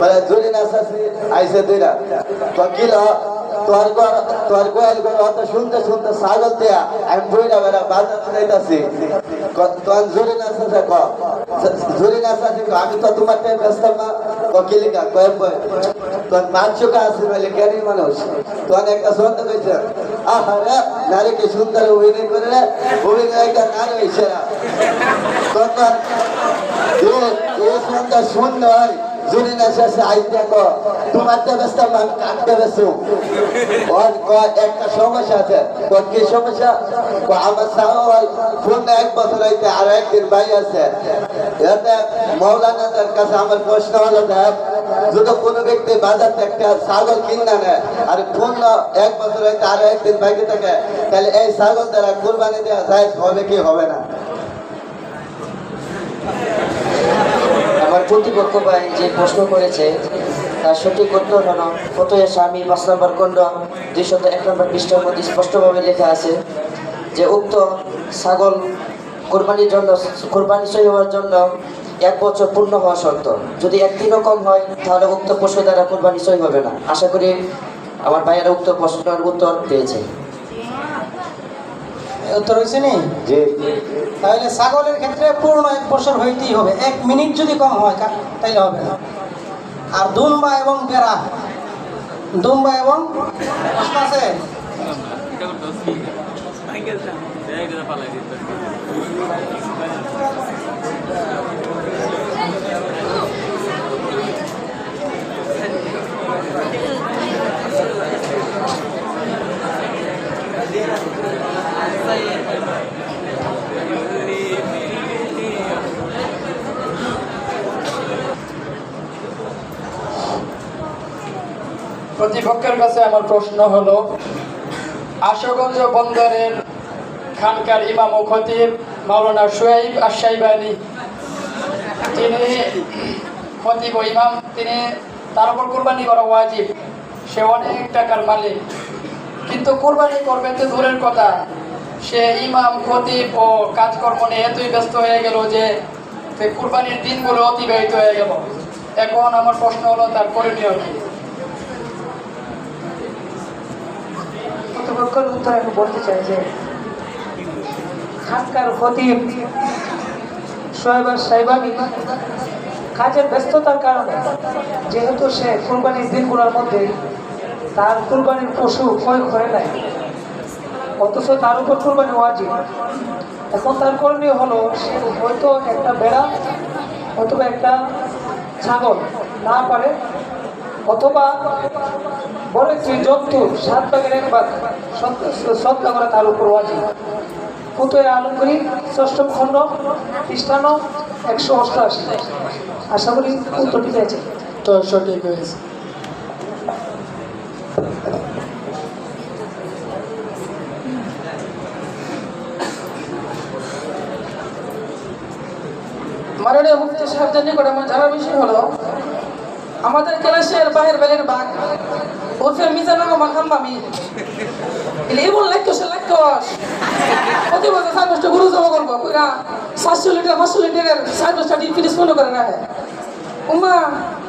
Speaker 11: বলে জুরিনা চাষি আইসে দুইরা তো কিল তোর গোয়াল ঘর অত শুনতে শুনতে ছাগল দেয়া আমি বইরা বেড়া বাজার যাইতাছি তোর জুরিনা চাষে জুরিনা চাষি আমি তো তোমার টাইম ব্যস্ত না কিলিকা কয়েক তোর মাছুকা আছে বলে জ্ঞানী মানুষ তোর একটা শুনতে কইছে আহারে নারীকে সুন্দর অভিনয় করে রে অভিনয়টা নারী হয়েছে না তোর সুন্দর সুন্দর জুরিনা শেষে আই দেখো তোমার তো ব্যস্ত আমি কাটতে ব্যস্ত ওর একটা সমস্যা আছে তোর কি সমস্যা আমার সাহল ফোন 1 বছর হইতে আর একদিন ভাই আছে এতে মৌলানাদের কাছে আমার প্রশ্ন হলো দেখ যদি কোনো ব্যক্তি বাজার থেকে একটা ছাগল কিনা নেয় আর ফোন 1 বছর হইতে আর একদিন বাইকে থাকে তাহলে এই ছাগল দ্বারা কুরবানি দেওয়া যায় হবে কি হবে না?
Speaker 2: আমার প্রতিপক্ষ ভাই যে প্রশ্ন করেছে তার সঠিক উত্তর হলো ফতোয়া স্বামী 5 নম্বর খণ্ড 201 নম্বর পৃষ্ঠার মধ্যে স্পষ্টভাবে লেখা আছে যে উক্ত ছাগল কোরবানির জন্য কোরবানি সই হওয়ার জন্য 1 বছর পূর্ণ হওয়া শর্ত। যদি একদিনও কম হয় তাহলে উক্ত পশু দ্বারা কোরবানি সই হবে না। আশা করি আমার ভাইয়েরা উক্ত প্রশ্নের উত্তর পেয়েছে।
Speaker 4: উত্তর হয়েছে নি?
Speaker 1: জি।
Speaker 4: তাহলে ছাগলের ক্ষেত্রে পূর্ণ 1 বছর হইতেই হবে, 1 মিনিট যদি কম হয় তাইলে হবে না। আর দুম্বা এবং বেড়া, দুম্বা এবং প্রশ্ন আছে
Speaker 12: প্রতিপক্ষের কাছে আমার প্রশ্ন হলো আশুগঞ্জ বন্দরের খানকার ইমাম ও খতিব মাওলানা শুয়াইব আশ-শাইবানী তিনি খতিব ও ইমাম, তিনি তার উপর কোরবানি করা ওয়াজিব, সে অনেক টাকার মালিক, কিন্তু কোরবানি করবেন তো দূরের কথা, সে ইমাম খতিব ও কাজকর্ম নিয়ে এতই ব্যস্ত হয়ে গেল যে কোরবানির দিনগুলো অতিবাহিত হয়ে গেল। এখন আমার প্রশ্ন হলো তার করণীয় কি?
Speaker 3: প্রতিপক্ষের উত্তর আমি বলতে চাই যে খানকার খতিব শোয়েব আশ-শাইবানী কাজের ব্যস্ততার কারণে যেহেতু সে কুরবানির দিনগুলোর মধ্যে তার কুরবানির পশু ক্রয় করে নাই, অথচ তার উপর কুরবানি ওয়াজিব। এখন তার করণীয় হলো সে হয়তো একটা বেড়া অথবা একটা ছাগল না পারে, অথবা বড় একটি জন্তু 7 ভাগের 1 ভাগ সদকা করে তার উপর ওয়াজিব। ফতোয়া আলমগীর 6ম খণ্ড পৃষ্ঠা 188। আশা করি উত্তরটি পেয়েছে।
Speaker 12: তো সঠিক হয়েছে।
Speaker 3: মাননীয় মুফতি সাহেবদের নিকট আমার জানার বিষয় হলো আমাদের ক্লাসের বাহির বেলের বাঘ ওরফে মিজানুর রহমান হাম্মামি এমন লাইকস প্রতি বছর 7 গরু জমা করবো, 700 লিটার 500 লিটারের 7 ডিপ ফ্রিজ মনে করে রাখে। উমা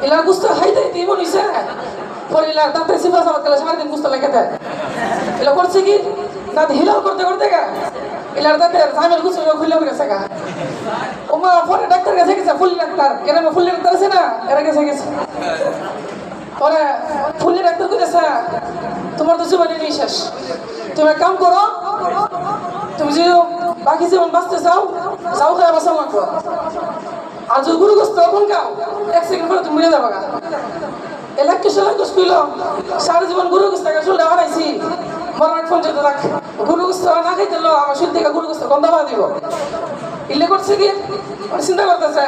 Speaker 3: এলা গুস্ত খাইতে এমন হয়েছে পরে এলার দাঁতে সিফা সাবাদ গেলে সারাদিন গুস্ত লেগে দেয়। এলা করছে কি দাঁত হিলাও করতে করতে গা এলার দাঁতের জামের গুস্ত খুলে গেছে গা। ওমা পরে ডাক্তার কাছে গেছে, ফুল ডাক্তার, গ্রামে ফুল ডাক্তার আছে না, এরা গেছে পরে ফুলের ডাক্তার কইতেছে তোমার তো জীবনে নেই শেষ, তুমি এক কাম করো, তুমি যে বাকি জীবন বাঁচতে চাও চাও খায় বাঁচা লাগবো, আর যদি গুরু গোস্ত এখন খাও 1 সেকেন্ড পরে তুমি মরে যাবা। এলাকা গোস কইল সারা জীবন গুরু গোস্ত চুলটা বানাইছি, মরার পর্যন্ত রাখ গুরু গোস্ত না খাইতে আমার শরীর থেকে গুরু গোস্ত গন্ধ পাওয়া দিব। ইলে করছে কি চিন্তা করতেছে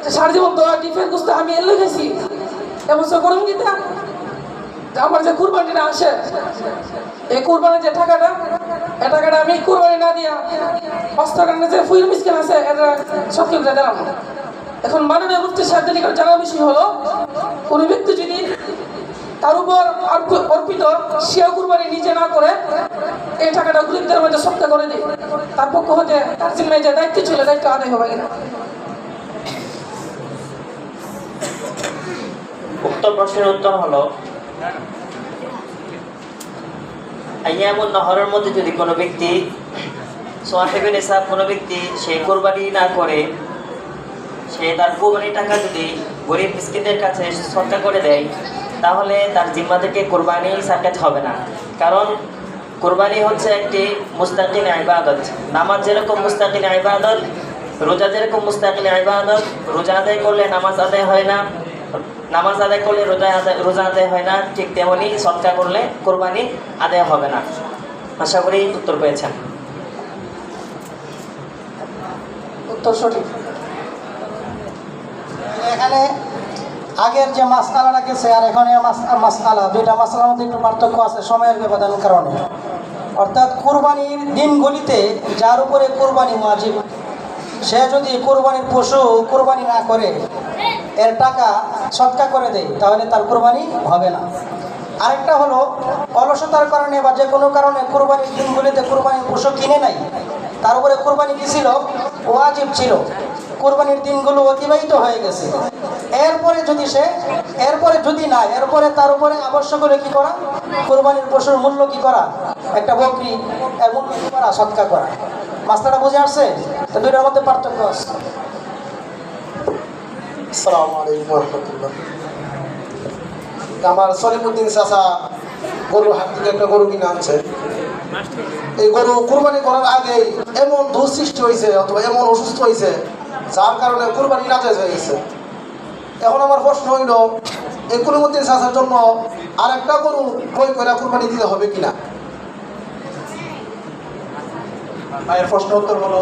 Speaker 3: যে সারা জীবন তো ডিফের গোস্ত আমি এলে গেছি এবছর গরম গীতা যে আমার যে কুরবানিটা আসে, এই কুরবানির যে টাকাটা, এই টাকাটা আমি কুরবানি না দিয়া হস্তাকারে যে ফুল মিসকিন আছে এটা সবকে দিলাম। এখন মাননীয় মুফতি সাহেবদের নিকট জানা বিষয় হলো, কোনো ব্যক্তি যদি তার উপর অর্পিত সেও কুরবানি নিজে না করে এই টাকাটা গরিবদের মধ্যে সৎকা করে দেয়, তার পক্ষ হতে তার জিম্মায় যে দায়িত্ব ছিল দায়িত্ব আদায় হবে কিনা।
Speaker 2: উক্ত প্রশ্নের উত্তর হলো, আইয়ামুন নহরের মধ্যে যদি কোনো ব্যক্তি সোয়াহিবে নিসাব কোনো ব্যক্তি সে কোরবানি না করে, সে তার কোরবানির টাকা যদি গরিব মিসকিনদের কাছে সৎকা করে দেয়, তাহলে তার জিম্মা থেকে কোরবানি সাকাত হবে না। কারণ কোরবানি হচ্ছে একটি মুস্তাকিল ইবাদত। নামাজ যেরকম মুস্তাকিল ইবাদত, রোজা যেরকম মুস্তাকিল ইবাদত, রোজা আদায় করলে নামাজ আদায় হয় না, নামাজ আদায় করলে রোজা আদায় হয় না, ঠিক তেমনি সৎকা করলে কোরবানি আদায় হবে না। আশা করি উত্তর পেয়েছেন।
Speaker 3: উত্তর সঠিক।
Speaker 4: এখানে আগের যে মাসআলাটা গেছে আর এখন মাসআলা, দুইটা মাসআলার মধ্যে একটু পার্থক্য আছে সময়ের ব্যবধানের কারণে। অর্থাৎ কুরবানির দিনগুলিতে যার উপরে কুরবানি ওয়াজিব, সে যদি কুরবানির পশু কুরবানি না করে এর টাকা সৎকা করে দেয়, তাহলে তার কুরবানি হবে না। আরেকটা হলো অলসতার কারণে বা যে কোনো কারণে কুরবানির দিনগুলিতে কুরবানির পশু কিনে নাই, তার উপরে কুরবানি কি ছিল? ওয়াজিব ছিল। কুরবানির দিনগুলো অতিবাহিত হয়ে গেছে, এরপরে তার উপরে আবশ্যক হলে কি করা? কুরবানির পশুর মূল্য কি করা? একটা বকরি এর মূল্য কি করা? সৎকা করা। মাসলাটা বুঝে আসছে? তো দুইটার মধ্যে পার্থক্য আছে।
Speaker 13: আসসালামু আলাইকুম ওয়া রাহমাতুল্লাহ। আমার সলিমুদ্দিন চাচা গরুর হাট থেকে একটা গরু কিনে আনছে। এই গরু কুরবানি করার আগে এমন দোষ সৃষ্টি হয়েছে অথবা এমন অসুস্থ হয়েছে যার কারণে কুরবানি নাজায়েজ হয়ে গেছে। এখন আমার প্রশ্ন হইল, এই সলিমুদ্দিন চাচার জন্য আরেকটা গরু ক্রয় করে কুরবানি দিতে হবে কিনা?
Speaker 12: ভাইয়ের প্রশ্ন উত্তর হলো,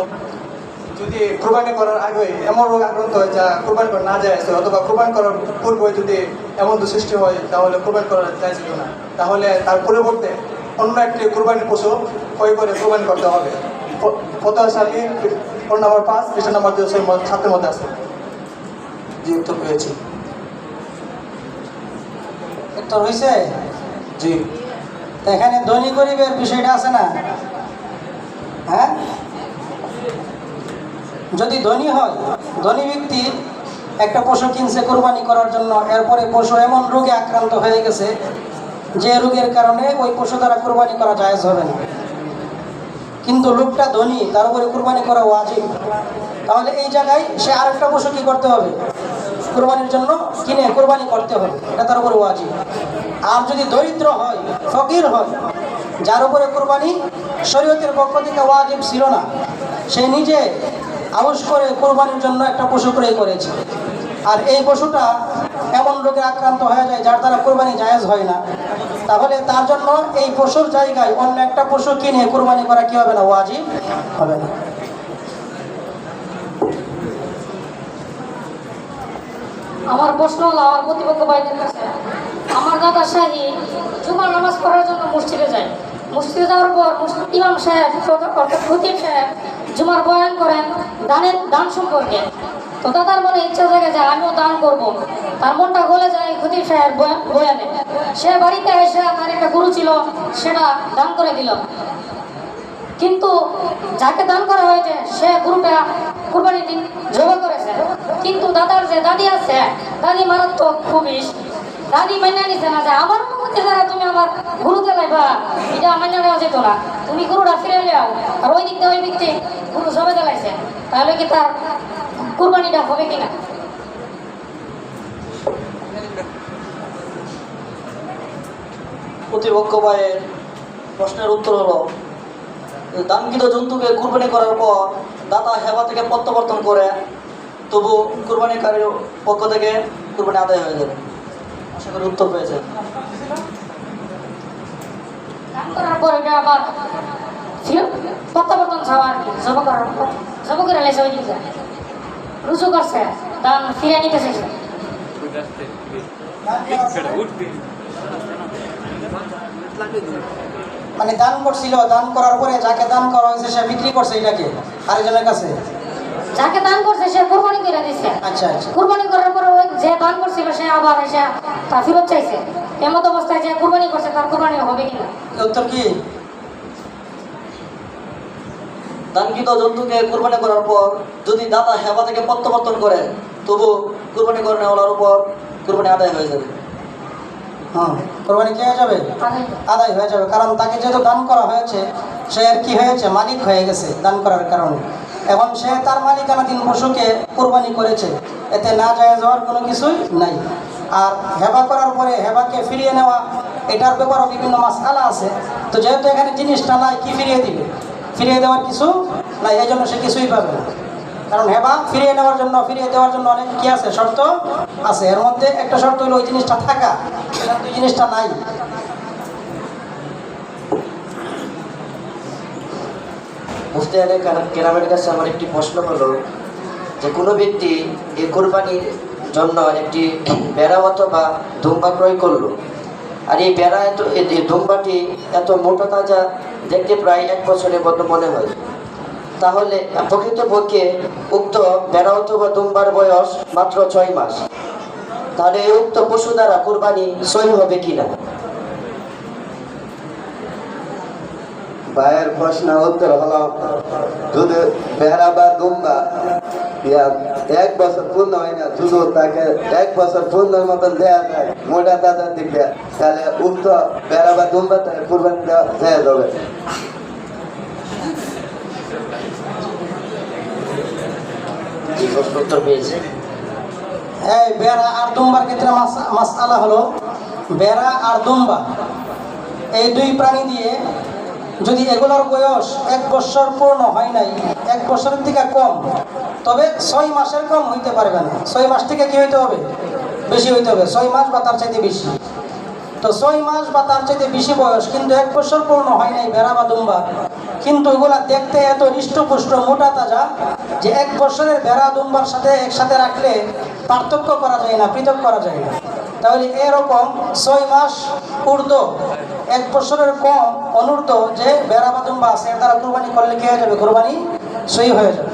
Speaker 12: যদি কুরবানি করার আগে এমন রোগ আক্রান্ত হয় যা কুরবানি করা না যায়, অথবা কুরবানি করার পূর্বে যদি এমন সৃষ্টি হয় তাহলে কুরবানি করা যায় ছিল না, তাহলে তার পরিবর্তে অন্য একটি কুরবানির পশু ক্রয় করে কুরবানি করতে হবে। ফতোয়া-ই-শাফিঈ নম্বর 5 পৃষ্ঠা নম্বর 207 মধ্যে আছে।
Speaker 13: জি, উত্তর পেয়েছি।
Speaker 4: উত্তর হয়েছে?
Speaker 13: জি।
Speaker 4: তো এখানে ধনী গরিবের বিষয়টা আছে না? হ্যাঁ, যদি ধনী হয়, ধনী ব্যক্তি একটা পশু কিনছে কোরবানি করার জন্য, এরপরে পশু এমন রোগে আক্রান্ত হয়ে গেছে যে রোগের কারণে ওই পশু দ্বারা কোরবানি করা জায়েজ হবে না। কিন্তু লোকটা ধনী, তার উপরে কোরবানি করা ওয়াজিব, তাহলে এই জায়গায় সে আরেকটা পশু কি করতে হবে? কোরবানির জন্য কিনে কোরবানি করতে হবে, এটা তার উপরে ওয়াজিব। আর যদি দরিদ্র হয়, ফকির হয়, যার উপরে কোরবানি শরীয়তের পক্ষ থেকে ওয়াজিব ছিল না, সে নিজে আউশ করে কোরবানির জন্য একটা পশু ক্রয় করেছে, আর এই পশুটা এমন রোগে আক্রান্ত হয়ে যায় যার দ্বারা কোরবানি জায়েজ হয় না, তাহলে তার জন্য এই পশুর জায়গায় অন্য একটা পশু কিনে কোরবানি করা কি হবে না? ওয়াজিব হবে না।
Speaker 8: আমার প্রশ্ন হলো আমার প্রতিপক্ষ ভাইদের কাছে, আমার দাদা শাহী জুমার নামাজ পড়ার জন্য মসজিদে যায়। মসজিদে যাওয়ার পর ইমাম সাহেব অর্থাৎ খতিব সাহেব জুমার বয়ান করেন দান সম্পর্কে। তো দাদার মনে ইচ্ছা জাগে যে আমিও দান করব, তার মনটা গলে যায় খতিব সাহেব বয়ানে। সে বাড়িতে এসে তার একটা গরু ছিল, সেটা দান করে দিল। কিন্তু যাকে দান করা হয়েছে সে গরুটা কুরবানির দিন জবাই করেছে, কিন্তু দাদার যে দাদি আছে, দাদি মারাত্মক খুবই, দাদি মাইনা নিছে না যে আমার অনুমতি দ্বারা তুমি আমার গরুতে লাইবা, এটা মাইনা নেওয়া যেত না, তুমি গরুটা ফিরে যাও। আর ওই দিক দিয়ে ওই ব্যক্তি গরু জবাই দিলাইছে, তাহলে কি তার কুরবানিটা হবে কিনা?
Speaker 7: প্রতিপক্ষ ভাইয়ের প্রশ্নের উত্তর হলো, দানকৃত জন্তুকে কুরবানি করার পর দাতা হেবা থেকে প্রত্যাবর্তন করে, তবু কুরবানিকারীর পক্ষ থেকে কুরবানি আদায় হয়ে যাবে। আশা করি উত্তর পেয়েছে।
Speaker 8: করার পর এটা আবার প্রত্যাবর্তন ছাড়া আর কি জব করে লেছে ওই দিকে রুজু করছে, দান ফিরে নিতে চাইছে।
Speaker 4: মানে দান করছিল, দান করার পরে যাকে দান করা হয়েছে সে বিক্রি করছে এটাকে আরেকজনের কাছে।
Speaker 8: যাকে দান করছে সে কুরবানি করে দিচ্ছে।
Speaker 4: আচ্ছা আচ্ছা।
Speaker 8: কুরবানি করার পরে ওই যে দান করছিল সে আবার এসে তা ফেরত চাইছে। এমত অবস্থায় যে কুরবানি করছে তার কুরবানি হবে কিনা?
Speaker 4: উত্তর কি?
Speaker 7: দানকৃত জন্তুকে কুরবানি করার পর যদি দাতা হেবা থেকে প্রত্যাবর্তন করে তবু কুরবানি করে নেওয়ার উপর কুরবানি আদায় হয়ে যাবে।
Speaker 4: হ্যাঁ, কোরবানি কি হয়ে যাবে? আদায় হয়ে যাবে, কারণ তাকে যেহেতু দান করা হয়েছে সে আর কি হয়েছে, মালিক হয়ে গেছে দান করার কারণে। এখন সে তার মালিকানাধীন পশুকে কোরবানি করেছে, এতে না যায় যাওয়ার কোনো কিছুই নাই। আর হেবা করার পরে হেবাকে ফিরিয়ে নেওয়া, এটার ব্যাপারেও বিভিন্ন মাসআলা আছে। তো যেহেতু এখানে জিনিসটা নাই, কি ফিরিয়ে দিবে? ফিরিয়ে দেওয়ার কিছু নাই, এই জন্য সে কিছুই পাবে না। কারণ হেবা ফিরিয়ে নেওয়ার জন্য, ফিরিয়ে দেওয়ার জন্য অনেক কি আছে, শর্ত আছে। এর মধ্যে একটা শর্ত হলো ওই জিনিসটা থাকা, ওই জিনিসটা নাই।
Speaker 2: মুফতি আলী কেরামের কাছে আমার একটি প্রশ্ন হলো যে কোনো ব্যক্তি এই কোরবানির জন্য একটি বেড়া অথবা দুম্বা ক্রয় করলো, আর এই বেড়া এই দুম্বাটি এত মোটা তাজা, দেখতে প্রায় 1 বছরের মতো মনে হয়, তাহলে প্রকৃতপক্ষে উক্ত বেড়া অথবা দুম্বার বয়স মাত্র 6 মাস, তাহলে এই উক্ত পশু দ্বারা কোরবানি সহি হবে কিনা?
Speaker 14: ভাইয়ের প্রশ্ন উত্তর হলো, যদি বেড়া বা দুম্বা 1 বছর পূর্ণ হয় না, শুধু তাকে 1 বছর পূর্ণের মতন দেওয়া যায় মোটা তাজার দিকে, তাহলে উক্ত বেড়া বা দুম্বা তাকে কুরবানি দেওয়া যাবে।
Speaker 2: উত্তর পেয়েছে।
Speaker 4: এই বেড়া আর দুম্বার ক্ষেত্রে মাসআলা হলো, বেড়া আর দুম্বা এই দুই প্রাণী দিয়ে যদি এগুলোর বয়স 1 বছর পূর্ণ হয় নাই, 1 বছরের থেকে কম, তবে 6 মাসের কম হইতে পারবে না। 6 মাস থেকে কি হইতে হবে? বেশি হইতে হবে, 6 মাস বা তার চাইতে বেশি। তো 6 মাস বা তার চাইতে বেশি বয়স, কিন্তু 1 বছর পূর্ণ হয় নাই বেড়া বা দুম্বা, কিন্তু এগুলা দেখতে এত হৃষ্টপুষ্ট মোটা তাজা যে 1 বছরের বেড়া দুম্বার সাথে একসাথে রাখলে পার্থক্য করা যায় না, পৃথক করা যায় না। তাহলে এরকম 6 মাস ঊর্ধ্ব, 1 বছরের কম অনূর্ধ্ব যে বেড়া বা দুম্বা আছে, তারা কুরবানি করলে কি হয়ে যাবে? কুরবানি সহি হয়ে যাবে।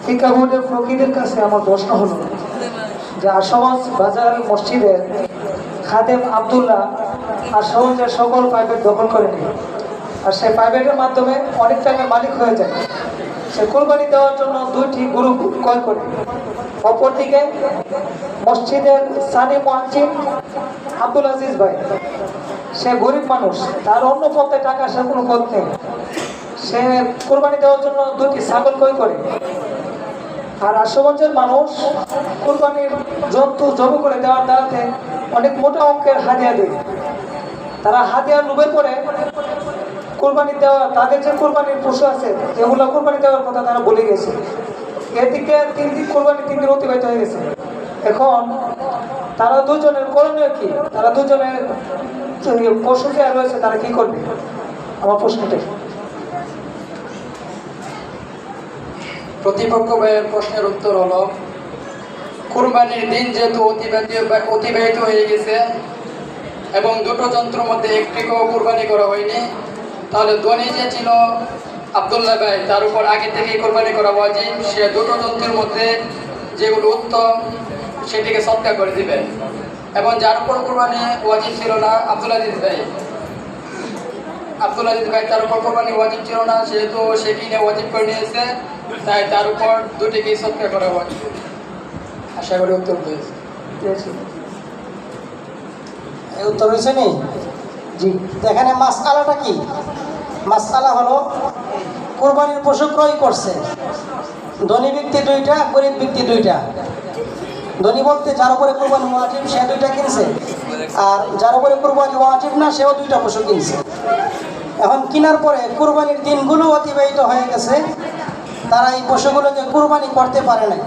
Speaker 3: শিক্ষা বোর্ডের ফকিরের কাছে আমার প্রশ্ন হলো যে আশুগঞ্জ বাজার মসজিদের খাদেম আব্দুল্লাহ আশুগঞ্জের সকল প্রাইভেট দখল করে নেয়, আর সেই প্রাইভেটের মাধ্যমে অনেক টাকার মালিক হয়ে যায়। সে কোরবানি দেওয়ার জন্য 2টি গরু ক্রয় করে। অপরদিকে মসজিদের সানি মুয়াজ্জিন আব্দুল আজিজ ভাই, সে গরিব মানুষ, তার অন্য পথে টাকা সে কোনো পথ নেই। সে কোরবানি দেওয়ার জন্য 2টি ছাগল ক্রয় করে। আর আশুগঞ্জের মানুষ কোরবানির জন্তু জব করে দেওয়ার দ্বারাতে অনেক মোটা অঙ্কের হাদিয়া দেয়। তারা হাদিয়ার লোভে পড়ে কোরবানি দেওয়া, তাদের যে কোরবানির পশু আছে যেগুলো কোরবানি দেওয়ার কথা তারা বলে গেছে। এদিকে 3 দিন কোরবানি 3 দিন অতিবাহিত হয়ে গেছে। এখন তারা দুজনের করণীয় কি? তারা দুজনের পশু যে রয়েছে তারা কি করবে? আমার প্রশ্নটাই।
Speaker 12: প্রতিপক্ষ ভাইয়ের প্রশ্নের উত্তর হলো, কুরবানির দিন যেহেতু অতিবাহিত হয়ে গেছে এবং 2টো যন্ত্রের মধ্যে একটিকেও কুরবানি করা হয়নি, তাহলে ধনী যে ছিল আব্দুল্লাহ ভাই, তার উপর আগে থেকেই কোরবানি করা ওয়াজিব। সে 2টো যন্ত্রের মধ্যে যেগুলো উত্তম সেটিকে সৎকার করে দিবে। এবং যার উপর কোরবানি ওয়াজিব ছিল না, আব্দুল আজিজ ভাই, তার উপর কোরবানি ওয়াজিব ছিল না, সেহেতু সে কিনে ওয়াজিব করে নিয়েছে, তাই তার উপর 2টিকেই সৎকার করা ওয়াজিব। আশা করি উত্তর পেয়েছি।
Speaker 4: এই উত্তর হয়েছে নি? জি। এখানে মাসআলাটা কি? মাসআলা হলো, কুরবানির পশু ক্রয় করছে ধনী ব্যক্তি 2টা, গরিব ব্যক্তি 2টা। ধনী বলতে যার উপরে কুরবানি ওয়াজিব সে 2টা কিনছে, আর যার উপরে কুরবানি ওয়াজিব না সেও 2টা পশু কিনছে। এখন কেনার পরে কুরবানির দিনগুলো অতিবাহিত হয়ে গেছে, তারা এই পশুগুলোকে কুরবানি করতে পারে না।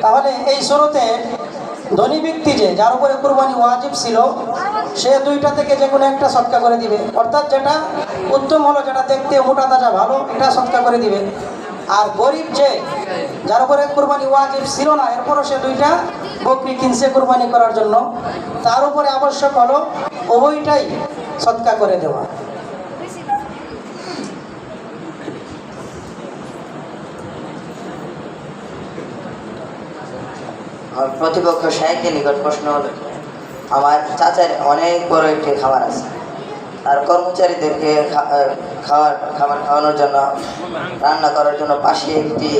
Speaker 4: তাহলে এই শুরুতে ধনী ব্যক্তি যে যার উপরে কুরবানি ওয়াজিব ছিল সে 2টা থেকে যে কোনো একটা সৎকার করে দিবে, অর্থাৎ যেটা উত্তম হলো, যেটা দেখতে মোটা তাজা ভালো, এটা সৎকার করে দিবে। আর গরিব যে যার উপরে কোরবানি ওয়াজিব ছিল না, এরপরও সে 2টা বকরি কিনছে কোরবানি করার জন্য, তার উপরে আবশ্যক হলো উভয়টাই সদকা করে দেওয়া।
Speaker 2: আমার প্রতিপক্ষ শাহেকের নিকট প্রশ্ন হলো, আমার চাচার অনেক বড় একটি খামার আছে, আর কর্মচারীদেরকে খাবার খাওয়ানোর জন্য, রান্না করার জন্য পাশে একটি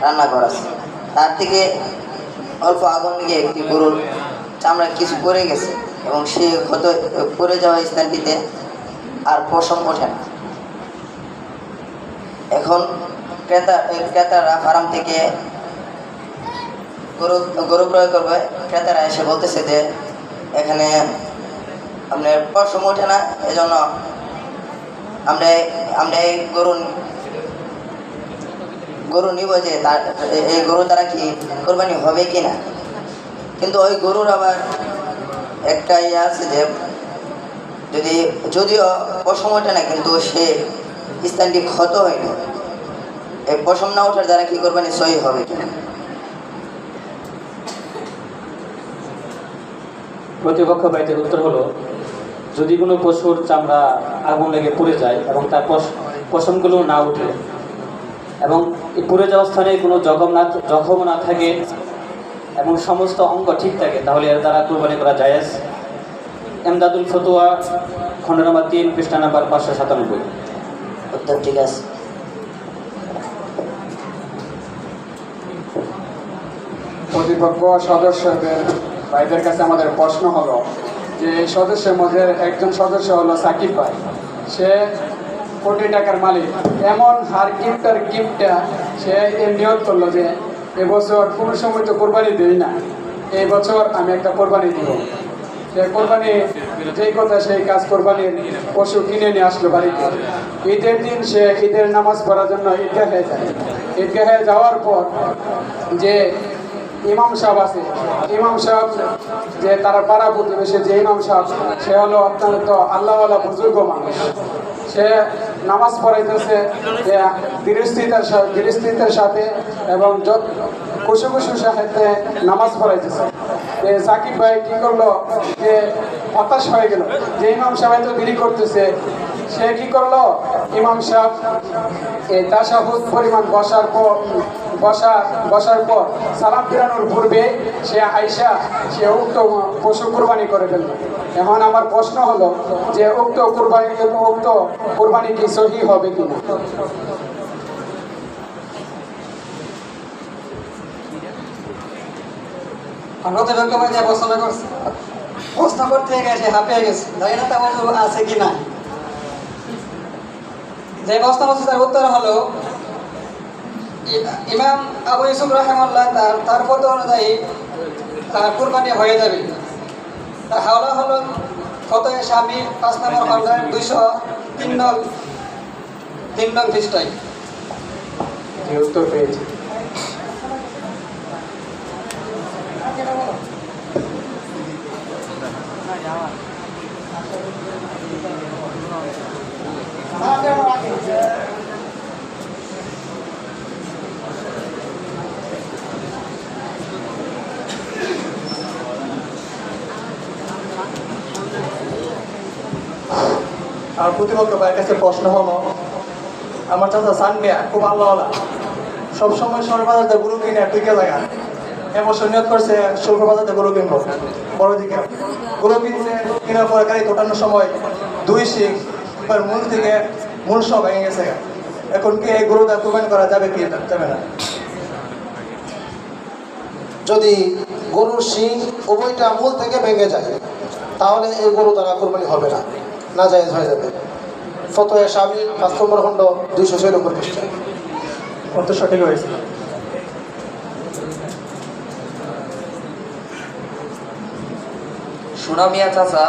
Speaker 2: রান্নাঘর আছে। তার থেকে অল্প আগুন নিয়ে একটি গরুর চামড়া কিছু পড়ে গেছে এবং সে ক্ষত পড়ে যাওয়া স্থানটিতে আর পশম ওঠে না। এখন ক্রেতারা ফার্ম থেকে গরু ক্রয় করবে, ক্রেতারা এসে বলতেছে যে এখানে আপনার পশম ওঠে না, এজন্য আমরা এই গরু নিব, যে এই গরু দ্বারা কি কোরবানি হবে কি না। কিন্তু ওই গরুর আবার একটা ইয়ে আছে যে যদিও পশম ওঠে না, কিন্তু সে স্থানটি ক্ষত হয়নি, এই পশম না ওঠার দ্বারা কি কোরবানি সহি হবে কিনা।
Speaker 10: প্রতিপক্ষ ভাইদের উত্তর হলো, যদি কোনো পশুর চামড়া আগুন লেগে পুড়ে যায় এবং তার পশমগুলো না উঠে এবং এই পুড়ে যাওয়ার স্থানে কোনো জখম না থাকে এবং সমস্ত অঙ্গ ঠিক থাকে, তাহলে এর দ্বারা কোরবানি করা জায়েজ। এমদাদুল ফতুয়া, খণ্ড নম্বর 3, পৃষ্ঠা নাম্বার 597।
Speaker 2: উত্তর ঠিক আছে।
Speaker 12: প্রতিপক্ষ সদস্যদের ভাইদের কাছে আমাদের প্রশ্ন হলো যে এই সদস্যের মধ্যে একজন সদস্য হলো সাকিব ভাই, সে কোটি টাকার মালিক, এমন গিফটটা সে নিয়োগ করলো যে এবছর কোনো সময় তো কোরবানি দিই না, এই বছর আমি একটা কোরবানি দিব। সে কোরবানি যেই কথা সেই কাজ, কোরবানির পশু কিনে নিয়ে আসলো বাড়িতে। ঈদের দিন সে ঈদের নামাজ পড়ার জন্য ঈদগাহে যায়। ঈদগাহে যাওয়ার পর যে ইমাম সাহেব আছে, ইমাম সাহেব যে তারা পাড়া প্রতিবেশী যে ইমাম সাহেব, সে হলো অত্যন্ত আল্লাহওয়ালা বুজুর্গ মানুষ। সে নামাজ পড়াইতেছে ধীরস্থিরতার সাথে এবং খুশু সাথে নামাজ পড়াইতেছে। সাকিব ভাই কি করলো, যে হতাশ হয়ে গেল যে ইমাম সাহেব তো দেরি করতেছে। সে কি করলো, ইমাম সাহেব তাশাহুদ পরিমাণ বসার পর সালাম ফিরানোর পূর্বে সে আয়সা সে উক্ত পশু কোরবানি করে ফেলল। এখন আমার প্রশ্ন হলো যে উক্ত কোরবানি কি সহি হবে কিনা।
Speaker 4: প্রতিপক্ষ ভাই যে প্রশ্ন করতে গেছে হাঁপিয়ে গেছে, জানি না তেমন আছে কি না। যে প্রশ্ন করছে তার উত্তর হলো, ইমাম আবু ইউসুফ রাহিমাহুল্লাহ তার পদ অনুযায়ী তার কুরবানি হয়ে যাবে। তার হাওলা হলো ফতোয়া স্বামী 5 নম্বর খণ্ডের 203 নং পৃষ্ঠায়।
Speaker 12: উত্তর পেয়েছি।
Speaker 6: আর প্রতিপক্ষ ভাইয়ের কাছে প্রশ্ন হলো, আমার চাচা সানমিয়া খুব আল্লাহওয়ালা, সবসময় শহর বাজারতে গরু কিনে টিকে লাগা। এবছর নিয়োগ করছে শুল্ক বাজারতে গরু কিনবো, বড় দিকে গরু কিনছে। কেনার পরে গাড়ি তোটানোর সময় 2 শিং মূল থেকে মূল সব ভেঙে গেছে। এখন কি এই গরুটা কোরবানি করা যাবে কি যাবে না?
Speaker 13: যদি গরুর শিং উভয়টা মূল থেকে ভেঙে যায় তাহলে এই গরু দ্বারা কোরবানি হবে না, নাজায়েজ হয়ে যাবে। ফতোয়া স্বামী 5 নম্বর খণ্ড 206 নম্বর পৃষ্ঠা।
Speaker 6: অত সঠিক হয়েছে।
Speaker 9: সুনামিয়া চাচা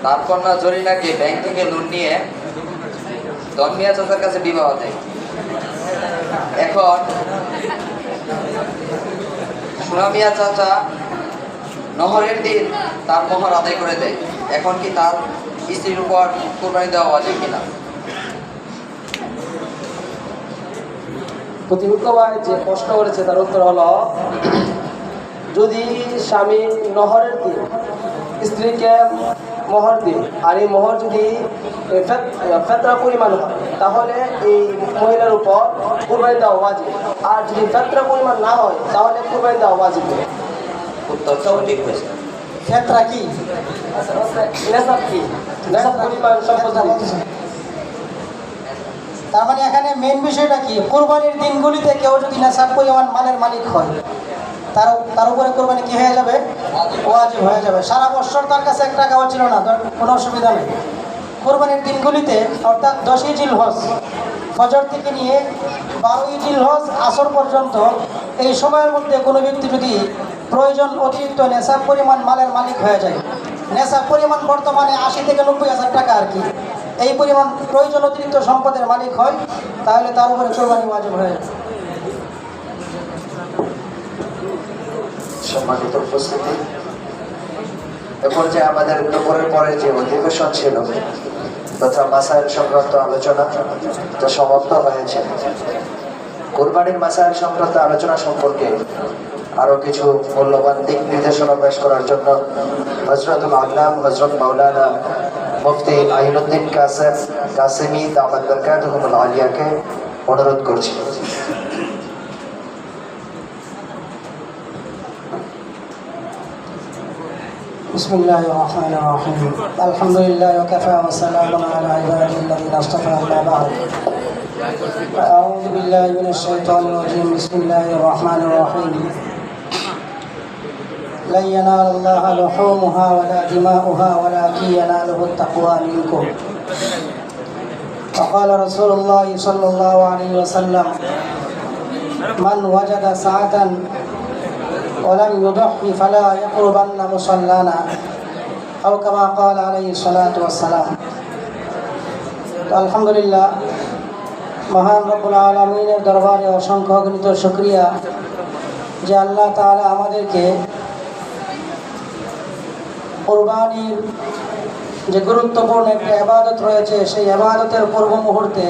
Speaker 9: তার কন্যা জরিনাকে ব্যাংক থেকে লোন নিয়ে ধর্মিয়া চাচার কাছে বিবাহ দেয়। এখন সুনামিয়া চাচা নহরের দিন তার মোহর আদায় করে দেয়। এখন কি তার স্ত্রীর উপর কোরবানি দেওয়া ওয়াজিব কিনা?
Speaker 5: প্রতিপক্ষ ভাই যে প্রশ্ন করেছে তার উত্তর হলো, যদি স্বামী নহরের দিন স্ত্রীকে মোহর দিন, আর এই মোহর যদি ফেতরা পরিমাণ হয় তাহলে এই মহিলার উপর কুরবানি দেওয়া ওয়াজিব, আর যদি ফেতরা পরিমাণ না হয় তাহলে কুরবানি দেওয়া ওয়াজিব।
Speaker 2: উত্তর সঠিক হয়েছে।
Speaker 4: ক্ষেত্রা কি?
Speaker 5: নেশাব কি? নেশাব পরিমাণ সম্পত্তি।
Speaker 4: তার মানে এখানে মেন বিষয়টা কি, কোরবানির দিনগুলিতে কেউ যদি নেশাব পরিমাণ মালের মালিক হয় তার উপরে কোরবানি কি হয়ে যাবে? ওয়াজিব হয়ে যাবে। সারা বছর তার কাছে 1 টাকাও ছিল না, কোনো অসুবিধা নেই। কোরবানির দিনগুলিতে অর্থাৎ 10ই জিলহজ ফজর থেকে নিয়ে 12ই জিলহজ আসর পর্যন্ত এই সময়ের মধ্যে কোনো ব্যক্তি যদি প্রয়োজন অতিরিক্ত নেশাব পরিমাণ মালের মালিক হয়ে যায়, নেশাব পরিমাণ বর্তমানে 80 থেকে 90 হাজার টাকা আর কি, এই পরিমাণ প্রয়োজন অতিরিক্ত সম্পদের মালিক হয় তাহলে তার উপরে কোরবানি ওয়াজিব হয়ে যায়।
Speaker 1: সম্মানিত উপস্থিতি, এ পর্যায়ে আমাদের দুপুরের পরে যে অধিবেশন ছিল তথা মাসাইল সংক্রান্ত আলোচনা তা সমাপ্ত হয়েছে। কুরবানির মাসাইল সংক্রান্ত আলোচনা সম্পর্কে আরো কিছু মূল্যবান দিক নির্দেশনা পেশ করার জন্য হযরতুল আল্লাম হযরত মাওলানা মুফতি আইনুদ্দিন কাসেমি দামাত বরকাতুহুল আলিয়াকে অনুরোধ করছি।
Speaker 4: بسم الله الرحمن الرحيم الحمد لله وكفى وسلام على عباده الذين اصطفى أما بعد أعوذ بالله من الشيطان الرجيم بسم الله الرحمن الرحيم لن ينال الله لحومها ولا دماؤها ولكن يناله التقوى منكم وقال رسول الله صلى الله عليه وسلم من وجد سعة ولم يضحي فلا يقربن مصلانا أو كما قال عليه الصلاة والسلام। আলহামদুলিল্লাহ, মহান রব্বুল আলামিনের দরবারে অসংখ্য অগণিত শুকরিয়া যে আল্লাহ তাআলা আমাদেরকে কুরবানির যে গুরুত্বপূর্ণ একটা ইবাদত রয়েছে সেই ইবাদতের পূর্ব মুহূর্তে